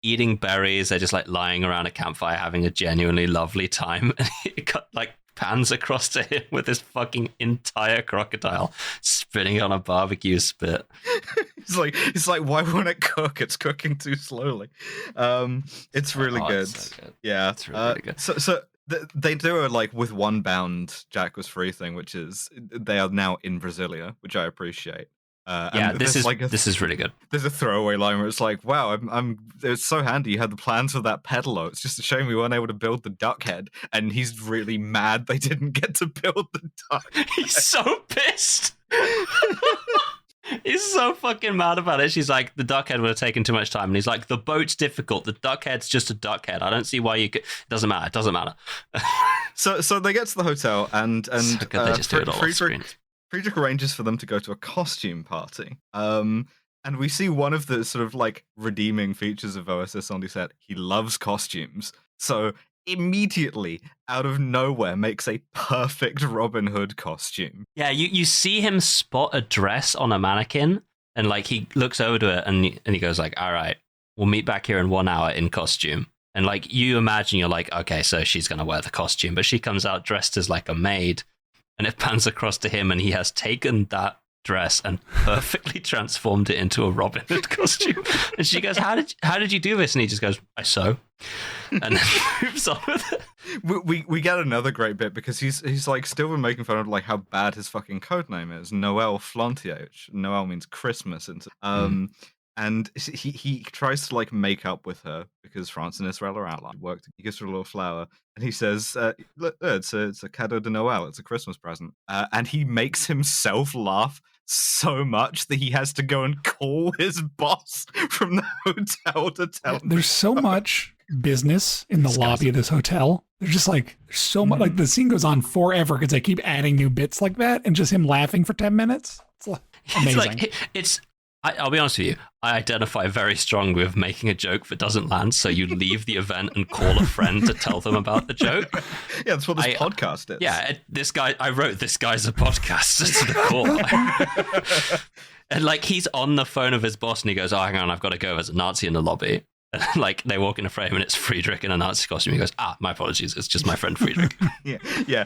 eating berries. They're just like lying around a campfire having a genuinely lovely time. And it like pans across to him with this fucking entire crocodile spitting on a barbecue spit. It's like, why won't it cook? It's cooking too slowly. It's really good. It's so good. Yeah, it's really good. So they do a like with one bound Jack was free thing, which is they are now in Brasilia, which I appreciate. This is really good. There's a throwaway line where it's like, "Wow, it's so handy you had the plans for that pedalo. It's just a shame we weren't able to build the duck head." And he's really mad they didn't get to build the duck head. He's so pissed. He's so fucking mad about it. She's like, the duck head would have taken too much time, and he's like, the boat's difficult. The duck head's just a duck head. I don't see why you could. It doesn't matter. It doesn't matter. So they get to the hotel, and so good they just do it all off screen. Friedrich arranges for them to go to a costume party. And we see one of the sort of like redeeming features of OSS on the set. He loves costumes. So immediately, out of nowhere, makes a perfect Robin Hood costume. Yeah, you see him spot a dress on a mannequin, and like he looks over to it and he goes like, all right, we'll meet back here in 1 hour in costume. And like you imagine, you're like, okay, so she's going to wear the costume. But she comes out dressed as like a maid. And it pans across to him, and he has taken that dress and perfectly transformed it into a Robin Hood costume. And she goes, "How did you do this?" And he just goes, "I sew," and then moves on with it. We get another great bit because he's like still been making fun of like how bad his fucking code name is, Noel Flantier, which Noel means Christmas, and he tries to like make up with her because France and Israel are outlined. He gives her a little flower, and he says, "Look, it's a cadeau de Noël. It's a Christmas present." And he makes himself laugh so much that he has to go and call his boss from the hotel to tell him. There's so much business in the lobby of this hotel. There's just like there's so much. Like the scene goes on forever because they keep adding new bits like that, and just him laughing for 10 minutes. It's like, amazing. I'll be honest with you. I identify very strongly with making a joke that doesn't land, so you leave the event and call a friend to tell them about the joke. Yeah, that's what this podcast is. Yeah, I wrote this guy's a podcast to the call. And like he's on the phone of his boss and he goes, "Oh, hang on, I've got to go. There's a Nazi in the lobby." And like they walk in a frame and it's Friedrich in a Nazi costume. He goes, my apologies, it's just my friend Friedrich. yeah.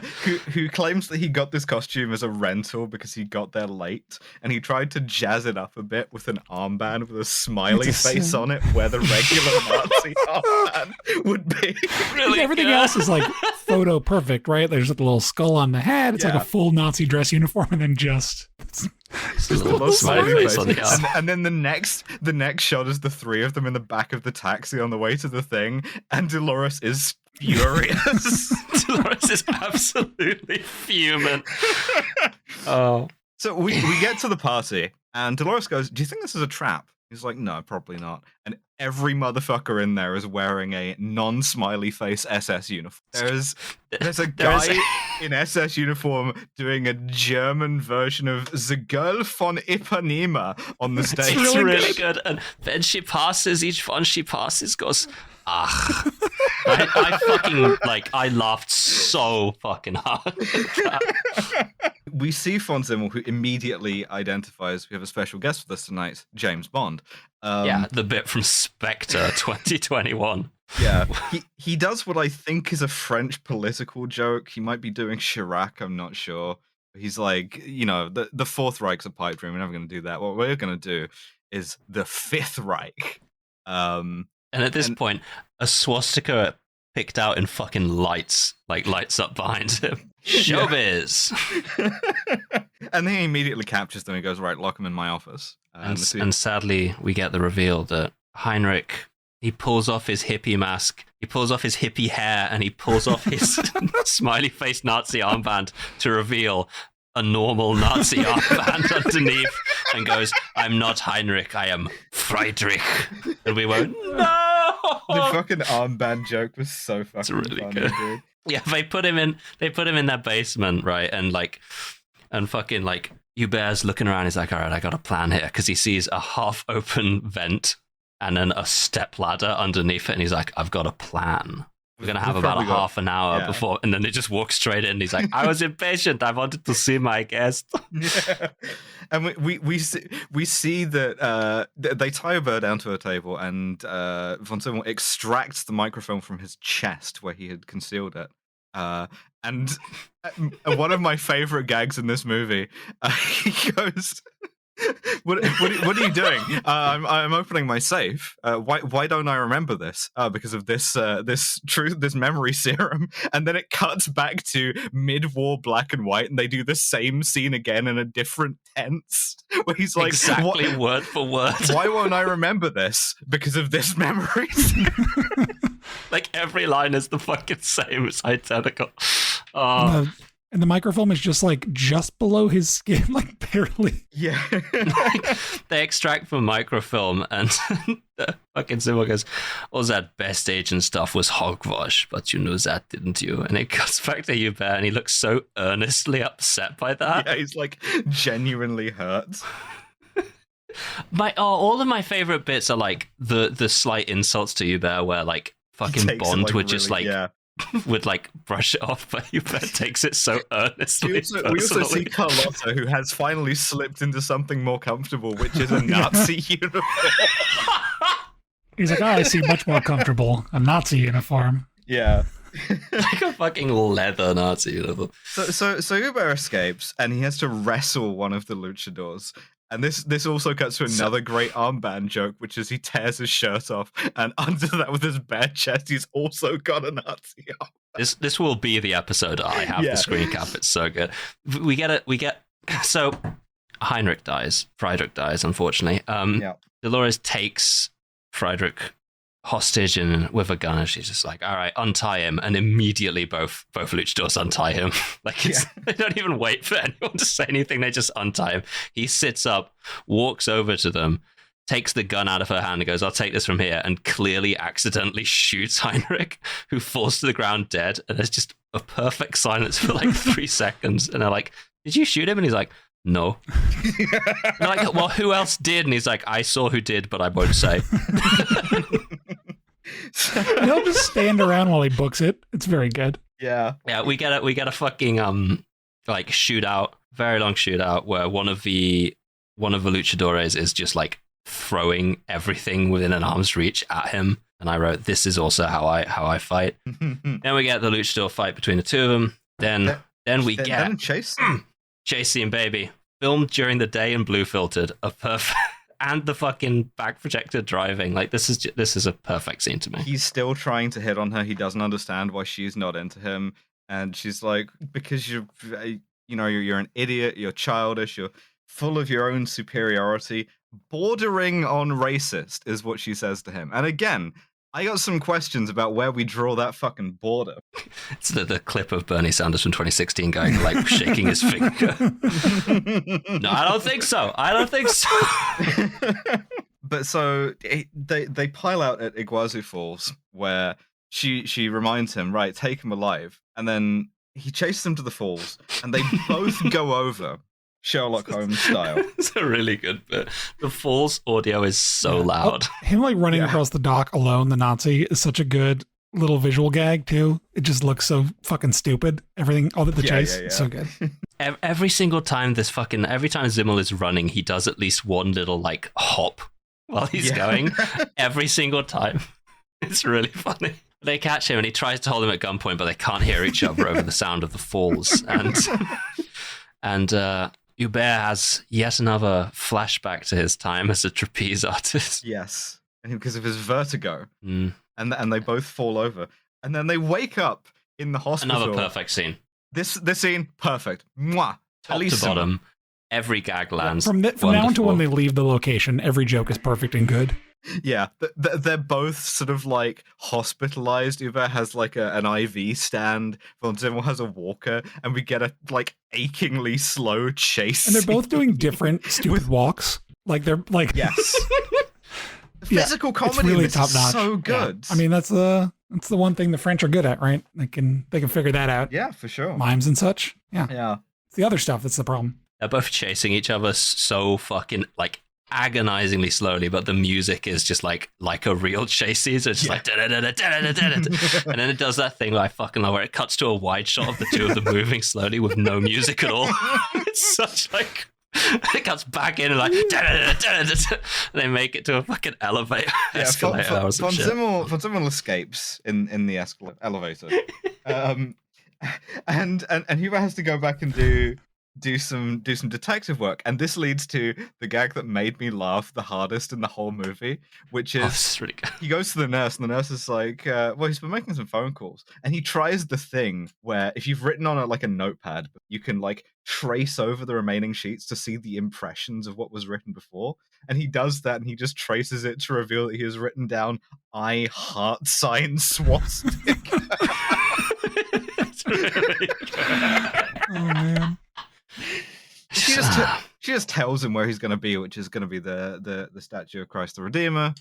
Who claims that he got this costume as a rental because he got there late, and he tried to jazz it up a bit with an armband with a smiley face on it, where the regular Nazi armband would be. Really, everything else is like photo perfect, right? There's like a little skull on the head. It's like a full Nazi dress uniform, and then just the most smiley face on the arm. And then the next shot is the three of them in the back of the taxi on the way to the thing, and Dolores is furious. Dolores is absolutely fuming. Oh. So we get to the party, and Dolores goes, "Do you think this is a trap?" He's like, no, probably not. And every motherfucker in there is wearing a non-smiley face SS uniform. There's a guy in SS uniform doing a German version of The Girl von Ipanema on the stage. It's really good. And then she passes, each one she passes goes, ah. I fucking, I laughed so fucking hard. We see von Zimmel, who immediately identifies we have a special guest with us tonight, James Bond. The bit from Spectre 2021. Yeah, he does what I think is a French political joke. He might be doing Chirac, I'm not sure. He's like, the Fourth Reich's a pipe dream. We're never going to do that. What we're going to do is the Fifth Reich. And at this point, a swastika picked out in fucking lights up behind him. Showbiz! And then he immediately captures them and goes, right, lock him in my office. And sadly, we get the reveal that Heinrich, he pulls off his hippie mask, he pulls off his hippie hair, and he pulls off his smiley face Nazi armband to reveal a normal Nazi armband underneath and goes, I'm not Heinrich, I am Friedrich. And we went, no! The fucking armband joke was so fucking really funny, good. dude. Yeah, they put him in their basement, right? And fucking Hubert's looking around, he's like, all right, I got a plan here, because he sees a half-open vent and then a step ladder underneath it, and he's like, I've got a plan. We're going to have about half an hour before, and then they just walk straight in. He's like, I was impatient. I wanted to see my guest. Yeah. And we see that they tie a bird down to a table, and von Zimmel extracts the microphone from his chest where he had concealed it. And one of my favorite gags in this movie, he goes... What are you doing? I'm opening my safe. Why don't I remember this? Because of this memory serum. And then it cuts back to mid-war black and white, and they do the same scene again in a different tense. Where he's like, exactly word for word. Why won't I remember this? Because of this memory serum. Every line is the fucking same. It's identical. And the microfilm is just below his skin, barely. Yeah. They extract from microfilm, and the fucking Zimmel goes, all that best agent stuff was hogwash, but you knew that, didn't you? And it cuts back to Hubert, and he looks so earnestly upset by that. Yeah, he's genuinely hurt. All of my favorite bits are the slight insults to Hubert, where fucking Bond would just would brush it off, but Hubert takes it so earnestly. We also see Carlotta, who has finally slipped into something more comfortable, which is a Nazi uniform. He's like, I see much more comfortable. A Nazi uniform. Yeah. A fucking leather Nazi uniform. So Hubert escapes, and he has to wrestle one of the luchadors. And this also cuts to another great armband joke, which is he tears his shirt off, and under that with his bare chest, he's also got a Nazi armband. This will be the episode I have the screen cap. It's so good. So Friedrich dies, unfortunately. Dolores takes Friedrich hostage and with a gun, and she's just like, all right, untie him. And immediately both luchadors untie him. They don't even wait for anyone to say anything. They just untie him. He sits up, walks over to them, takes the gun out of her hand and goes, I'll take this from here, and clearly accidentally shoots Heinrich, who falls to the ground dead. And there's just a perfect silence for 3 seconds. And they're like, did you shoot him? And he's like, no. They're like, well, who else did? And he's like, I saw who did, but I won't say. He'll just stand around while he books it. It's very good. Yeah. Yeah, we get a fucking shootout, very long shootout, where one of the luchadores is just throwing everything within an arm's reach at him. And I wrote, this is also how I fight. Then we get the luchador fight between the two of them. Then we get chase. Chase scene, baby. Filmed during the day and blue filtered. A perfect. And the fucking back projector driving. This is a perfect scene to me. He's still trying to hit on her. He doesn't understand why she's not into him. And she's like, because you're an idiot, you're childish, you're full of your own superiority, bordering on racist is what she says to him. And again, I got some questions about where we draw that fucking border. It's the clip of Bernie Sanders from 2016 going shaking his finger. No, I don't think so. But so they pile out at Iguazu Falls, where she reminds him, right, take him alive, and then he chases them to the falls, and they both go over Sherlock Holmes style. It's a really good bit. The falls audio is so loud. Him like running across the dock alone, the Nazi, is such a good little visual gag too. It just looks so fucking stupid. Everything, all the chase, so good. Every single time every time Zimmel is running, he does at least one little like hop while he's going. Every single time. It's really funny. They catch him and he tries to hold him at gunpoint, but they can't hear each other over the sound of the falls. And Hubert has yet another flashback to his time as a trapeze artist. Yes, and because of his vertigo. Mm. And they both fall over. And then they wake up in the hospital. Another perfect scene. This scene, perfect. Mwah. Top to bottom, every gag lands. From now until when they leave the location, every joke is perfect and good. Yeah, they're both sort of like hospitalized. Hubert has like an IV stand. Von Zimmel has a walker, and we get a like achingly slow chase. And they're both doing different stupid walks. Like they're like yes. Physical comedy it's really is top notch. So good. Yeah. I mean, that's the one thing the French are good at, right? They can figure that out. Yeah, for sure. Mimes and such. Yeah. Yeah. It's the other stuff that's the problem. They're both chasing each other so fucking like agonizingly slowly, but the music is just like a real chase scene. So it's just like and then it does that thing that I fucking love where it cuts to a wide shot of the two of them moving slowly with no music at all. It's such like it cuts back in and like and they make it to a fucking elevator escalator. Von Zimmel escapes in the elevator. And Hubert has to go back and do some detective work, and this leads to the gag that made me laugh the hardest in the whole movie, which is this is really good. He goes to the nurse, and the nurse is like, well, he's been making some phone calls, and he tries the thing where if you've written on a notepad, you can like trace over the remaining sheets to see the impressions of what was written before, and he does that, and he just traces it to reveal that he has written down "I heart sign swastika." Really Oh man. She just tells him where he's going to be, which is going to be the statue of Christ the Redeemer.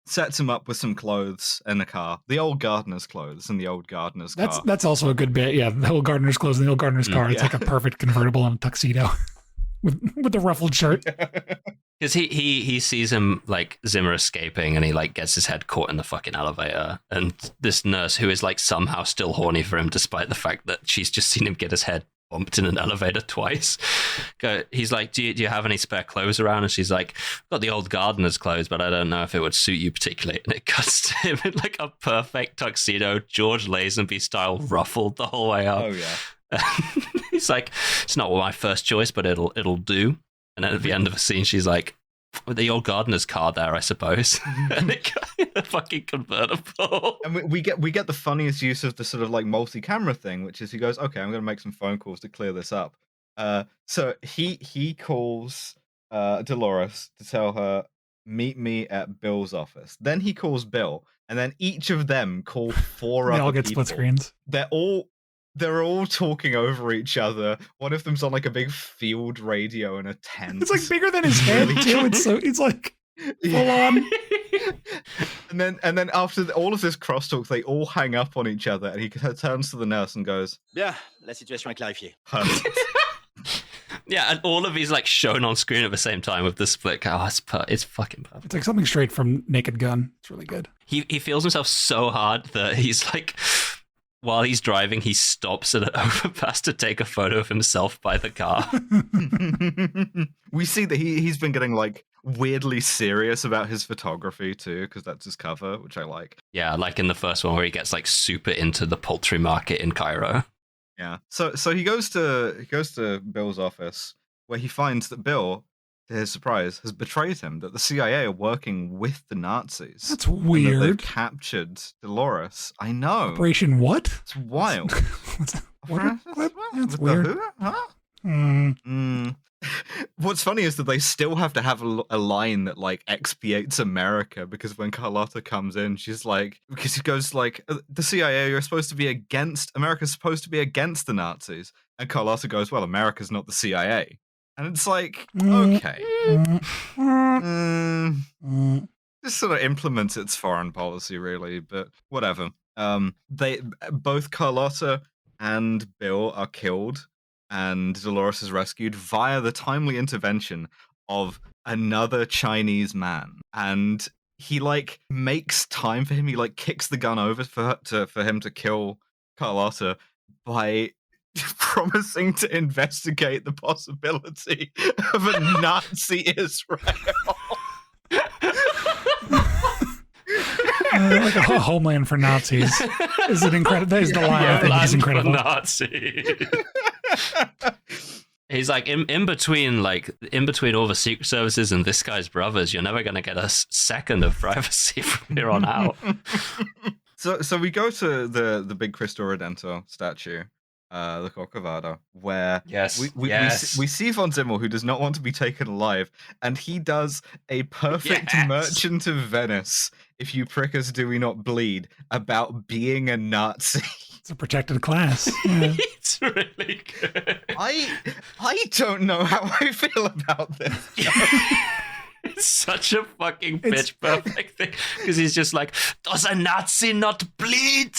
Sets him up with some clothes and a car, the old gardener's clothes and the old gardener's car. That's also a good bit. Yeah, the old gardener's clothes and the old gardener's car. It's like a perfect convertible and a tuxedo with the ruffled shirt. Because he sees him like Zimmer escaping, and he like gets his head caught in the fucking elevator, and this nurse who is like somehow still horny for him despite the fact that she's just seen him get his head bumped in an elevator twice. He's like, do you have any spare clothes around? And she's like, I've got the old gardener's clothes, but I don't know if it would suit you particularly. And it cuts to him in like a perfect tuxedo, George Lazenby style, ruffled the whole way up. Oh yeah. He's like, it's not my first choice, but it'll do. And then at the end of the scene, she's like, with the old gardener's car there, I suppose. And it a fucking convertible. And we get the funniest use of the sort of like multi-camera thing, which is he goes, okay, I'm going to make some phone calls to clear this up. So he calls Dolores to tell her, meet me at Bill's office. Then he calls Bill, and then each of them call four other They all get people. split screens. They're all talking over each other. One of them's on like a big field radio in a tent. It's like bigger than his head too. It's like full on. And then after all of this crosstalk, they all hang up on each other, and he turns to the nurse and goes, Bien, la situation est clarifiée. perfect. Yeah, and all of these like shown on screen at the same time with the split. Oh, it's fucking perfect. It's like something straight from Naked Gun. It's really good. He feels himself so hard that he's like, while he's driving, he stops at an overpass to take a photo of himself by the car. We see that he's been getting like weirdly serious about his photography too, because that's his cover, which I like. Yeah, like in the first one where he gets like super into the poultry market in Cairo. Yeah. So he goes to Bill's office, where he finds that Bill, to his surprise, has betrayed him, that the CIA are working with the Nazis. That's and that weird. they've captured Dolores. I know. Operation what? It's wild. What's that? What? What? That's With weird. the who? Huh? Hmm. What's funny is that they still have to have a line that like expiates America, because when Carlotta comes in, she's like, because he goes like, the CIA, you're supposed to be against, America's supposed to be against the Nazis. And Carlotta goes, well, America's not the CIA. And it's like, Mm. okay. Mm. Just sort of implements its foreign policy, really, but whatever. They both Carlotta and Bill are killed, and Dolores is rescued via the timely intervention of another Chinese man. And he like makes time for him. He like kicks the gun over for him to kill Carlotta by promising to investigate the possibility of a Nazi Israel. Like a homeland for Nazis. Is it incredible? That is the line. I think is incredible. Nazi. He's like in between all the secret services and this guy's brothers. You're never going to get a second of privacy from here on out. So we go to the big Cristo Redentor statue, the Corcovado, where we see Von Zimmel, who does not want to be taken alive, and he does a perfect Merchant of Venice, if you prick us do we not bleed, about being a Nazi. It's a protected class. Yeah. It's really good. I don't know how I feel about this. It's such a fucking pitch perfect thing because he's just like, does a Nazi not bleed?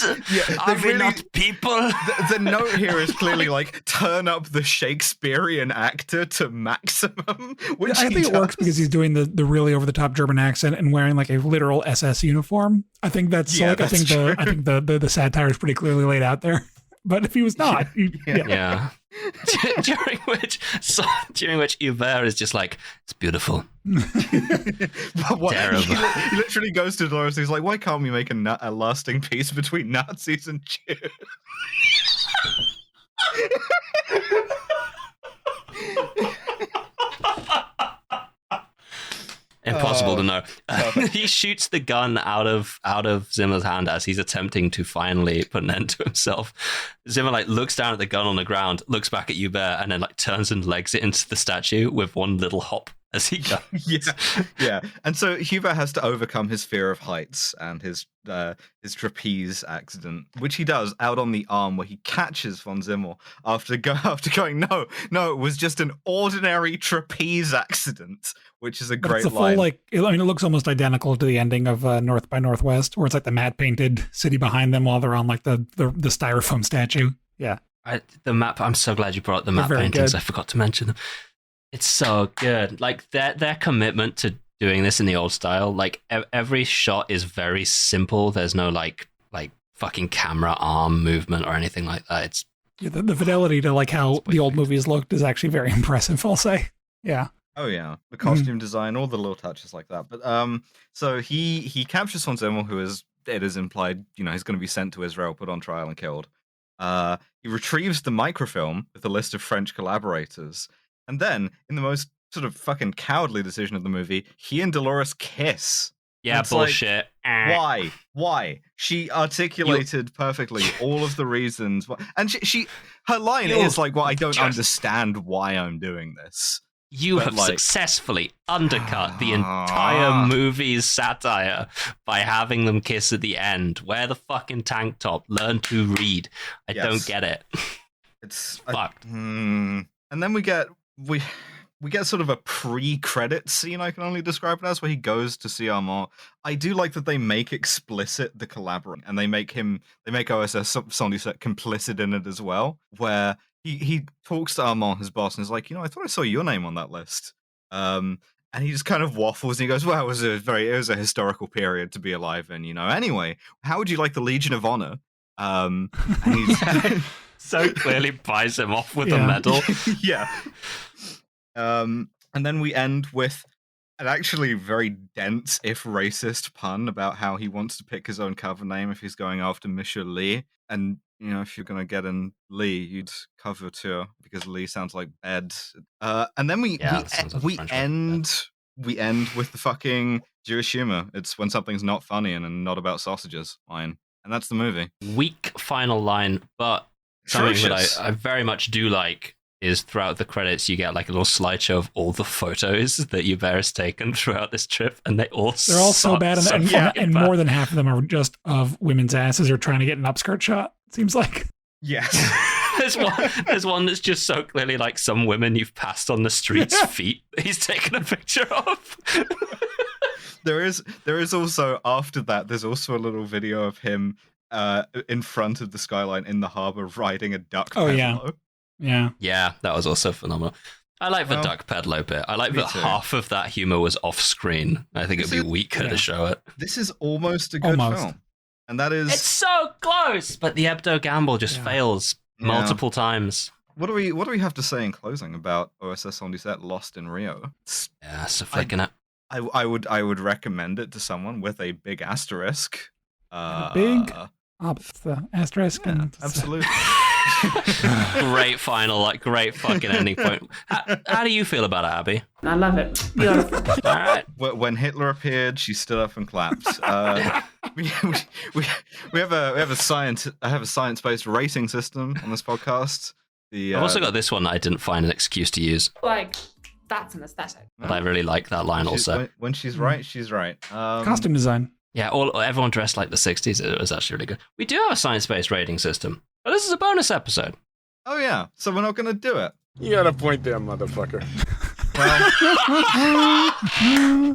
Are we not people? The note here is clearly like, turn up the Shakespearean actor to maximum. Which I think it works because he's doing the really over the top German accent and wearing like a literal SS uniform. I think that's I think the satire is pretty clearly laid out there. But if he was not, yeah. during which Hubert is just like, it's beautiful. Terrible. He literally goes to Dolores. He's like, why can't we make a lasting peace between Nazis and Jews? Impossible to know. He shoots the gun out of Zimmer's hand as he's attempting to finally put an end to himself. Zimmer like looks down at the gun on the ground, looks back at Hubert, and then like turns and legs it into the statue with one little hop as he goes. Yeah. And so Hubert has to overcome his fear of heights and his trapeze accident, which he does out on the arm, where he catches Von Zimmel after going, no, it was just an ordinary trapeze accident, which is a great line. It looks almost identical to the ending of North by Northwest, where it's like the matte painted city behind them while they're on like the styrofoam statue. Yeah. The map. I'm so glad you brought up the map paintings. Good. I forgot to mention them. It's so good. Like their commitment to doing this in the old style. Like every shot is very simple. There's no like fucking camera arm movement or anything like that. It's the fidelity to like how the old movies looked is actually very impressive, I'll say. Yeah. Oh yeah, the costume design, all the little touches like that. But so he captures Von Zimmel, who it is implied, he's going to be sent to Israel, put on trial, and killed. He retrieves the microfilm with a list of French collaborators. And then, in the most sort of fucking cowardly decision of the movie, he and Dolores kiss. Yeah, bullshit. Like, why? She articulated perfectly all of the reasons. And her line is like, well, I don't understand why I'm doing this. You have successfully undercut the entire movie's satire by having them kiss at the end. Wear the fucking tank top. Learn to read. I don't get it. It's fucked. And then we get sort of a pre-credit scene, I can only describe it as, where he goes to see Armand. I do like that they make explicit the collaborating, and they make OSS somebody complicit in it as well, where he talks to Armand, his boss, and is like, I thought I saw your name on that list. And he just kind of waffles, and he goes, well, it was a historical period to be alive in, Anyway, how would you like the Legion of Honor? And he's so clearly buys him off with a medal. Yeah. And then we end with an actually very dense, if racist, pun about how he wants to pick his own cover name if he's going after Monsieur Lee. And, if you're going to get in Lee, you'd cover too, because Lee sounds like bed. And then we end with the fucking Jewish humor. It's when something's not funny and not about sausages line. And that's the movie. Weak final line, but something that I very much do like is throughout the credits you get like a little slideshow of all the photos that Hubert has taken throughout this trip, and they're all so bad, and more than half of them are just of women's asses or trying to get an upskirt shot, it seems like. Yes. There's one that's just so clearly like some women you've passed on the street's feet he's taken a picture of. There is also, after that, there's also a little video of him in front of the skyline in the harbor riding a duck pedalo. Yeah. That was also phenomenal. I like the duck pedalo bit. I like that half of that humor was off screen. I think it'd be weaker to show it. This is almost a good film. And that is... It's so close! But the Hebdo gamble just fails multiple times. What do we have to say in closing about OSS 117 Lost in Rio? Yeah, so flicking it. I would recommend it to someone with a big asterisk. Big asterisk. Yeah, absolutely. Great final, great fucking ending point. How do you feel about it, Abby? I love it. Beautiful. All right. When Hitler appeared, she stood up and clapped. We have a science-based rating system on this podcast. I've also got this one that I didn't find an excuse to use. That's an aesthetic. But I really like that line also. When she's right, she's right. Costume design. Yeah, everyone dressed like the 60s. It was actually really good. We do have a science-based rating system, but this is a bonus episode. Oh yeah, so we're not going to do it. You got a point there, motherfucker.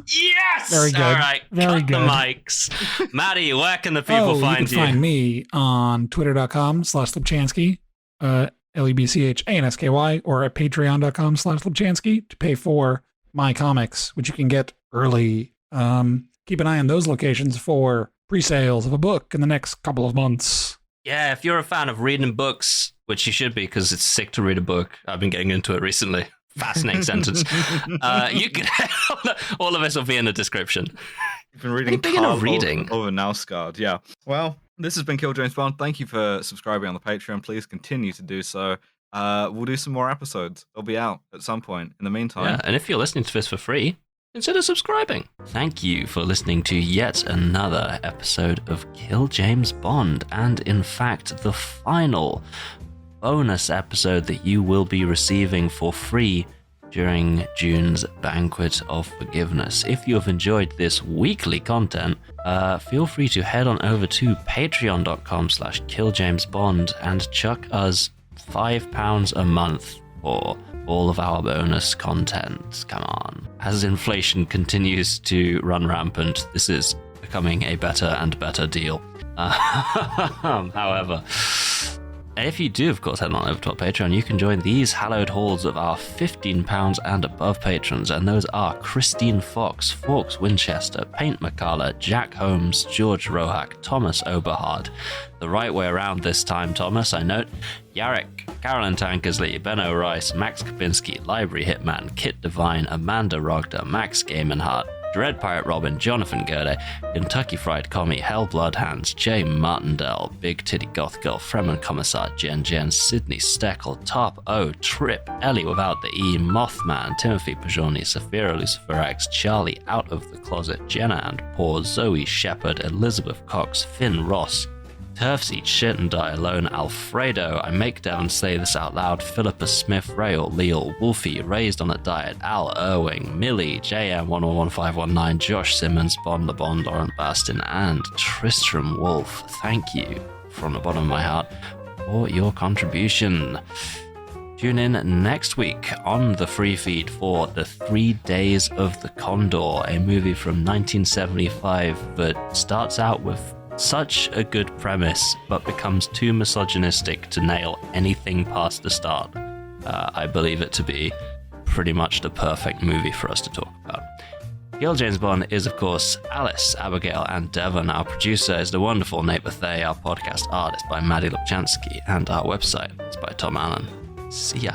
Yes! Very good. All right, Very cut good. the mics. Maddie, where can the people find you? You can find me on twitter.com/Lubchansky, LEBCHANSKY, or at patreon.com/Lubchansky to pay for my comics, which you can get early. Keep an eye on those locations for pre-sales of a book in the next couple of months. Yeah, if you're a fan of reading books, which you should be because it's sick to read a book. I've been getting into it recently. Fascinating sentence. You can all of us will be in the description. You've been reading reading over Nausgard. Yeah. Well, this has been Kill James Bond. Thank you for subscribing on the Patreon. Please continue to do so. We'll do some more episodes. They'll be out at some point. In the meantime, yeah, and if you're listening to this for free, consider subscribing. Thank you for listening to yet another episode of Kill James Bond, and in fact, the final bonus episode that you will be receiving for free during June's Banquet of Forgiveness. If you have enjoyed this weekly content, feel free to head on over to patreon.com/killjamesbond and chuck us £5 a month for all of our bonus content. Come on. As inflation continues to run rampant, this is becoming a better and better deal. However, if you do, of course, head on over to our Patreon, you can join these hallowed halls of our £15 and above patrons, and those are Christine Fox, Fawkes Winchester, Paint McCullough, Jack Holmes, George Rohack, Thomas Oberhard. The right way around this time, Thomas, I note. Yarrick, Carolyn Tankersley, Benno Rice, Max Kapinski, Library Hitman, Kit Devine, Amanda Rogda, Max Gamenhart, Dread Pirate Robin, Jonathan Gerde, Kentucky Fried Commie, Hell Bloodhands, Jay Martindale, Big Titty Goth Girl, Fremen Commissar, Jen, Sydney Steckel, Top O, Trip, Ellie without the E, Mothman, Timothy Pajoni, Saphira Luciferax, Charlie Out of the Closet, Jenna and Paul, Zoe Shepherd, Elizabeth Cox, Finn Ross, Turfs Eat Shit and Die Alone, Alfredo, I Make Down Say This Out Loud, Philippa Smith, Rael, Leal, Wolfie, Raised on a Diet, Al Irving, Millie, JM111519, Josh Simmons, Bond the Bond, Laurent Bastin, and Tristram Wolf. Thank you from the bottom of my heart for your contribution. Tune in next week on the free feed for The 3 Days of the Condor, a movie from 1975 that starts out with such a good premise, but becomes too misogynistic to nail anything past the start. I believe it to be pretty much the perfect movie for us to talk about. Kill James Bond is, of course, Alice, Abigail, and Devon. Our producer is the wonderful Nate Bethay. Our podcast art is by Mattie Lubchansky, and our website is by Tom Allen. See ya.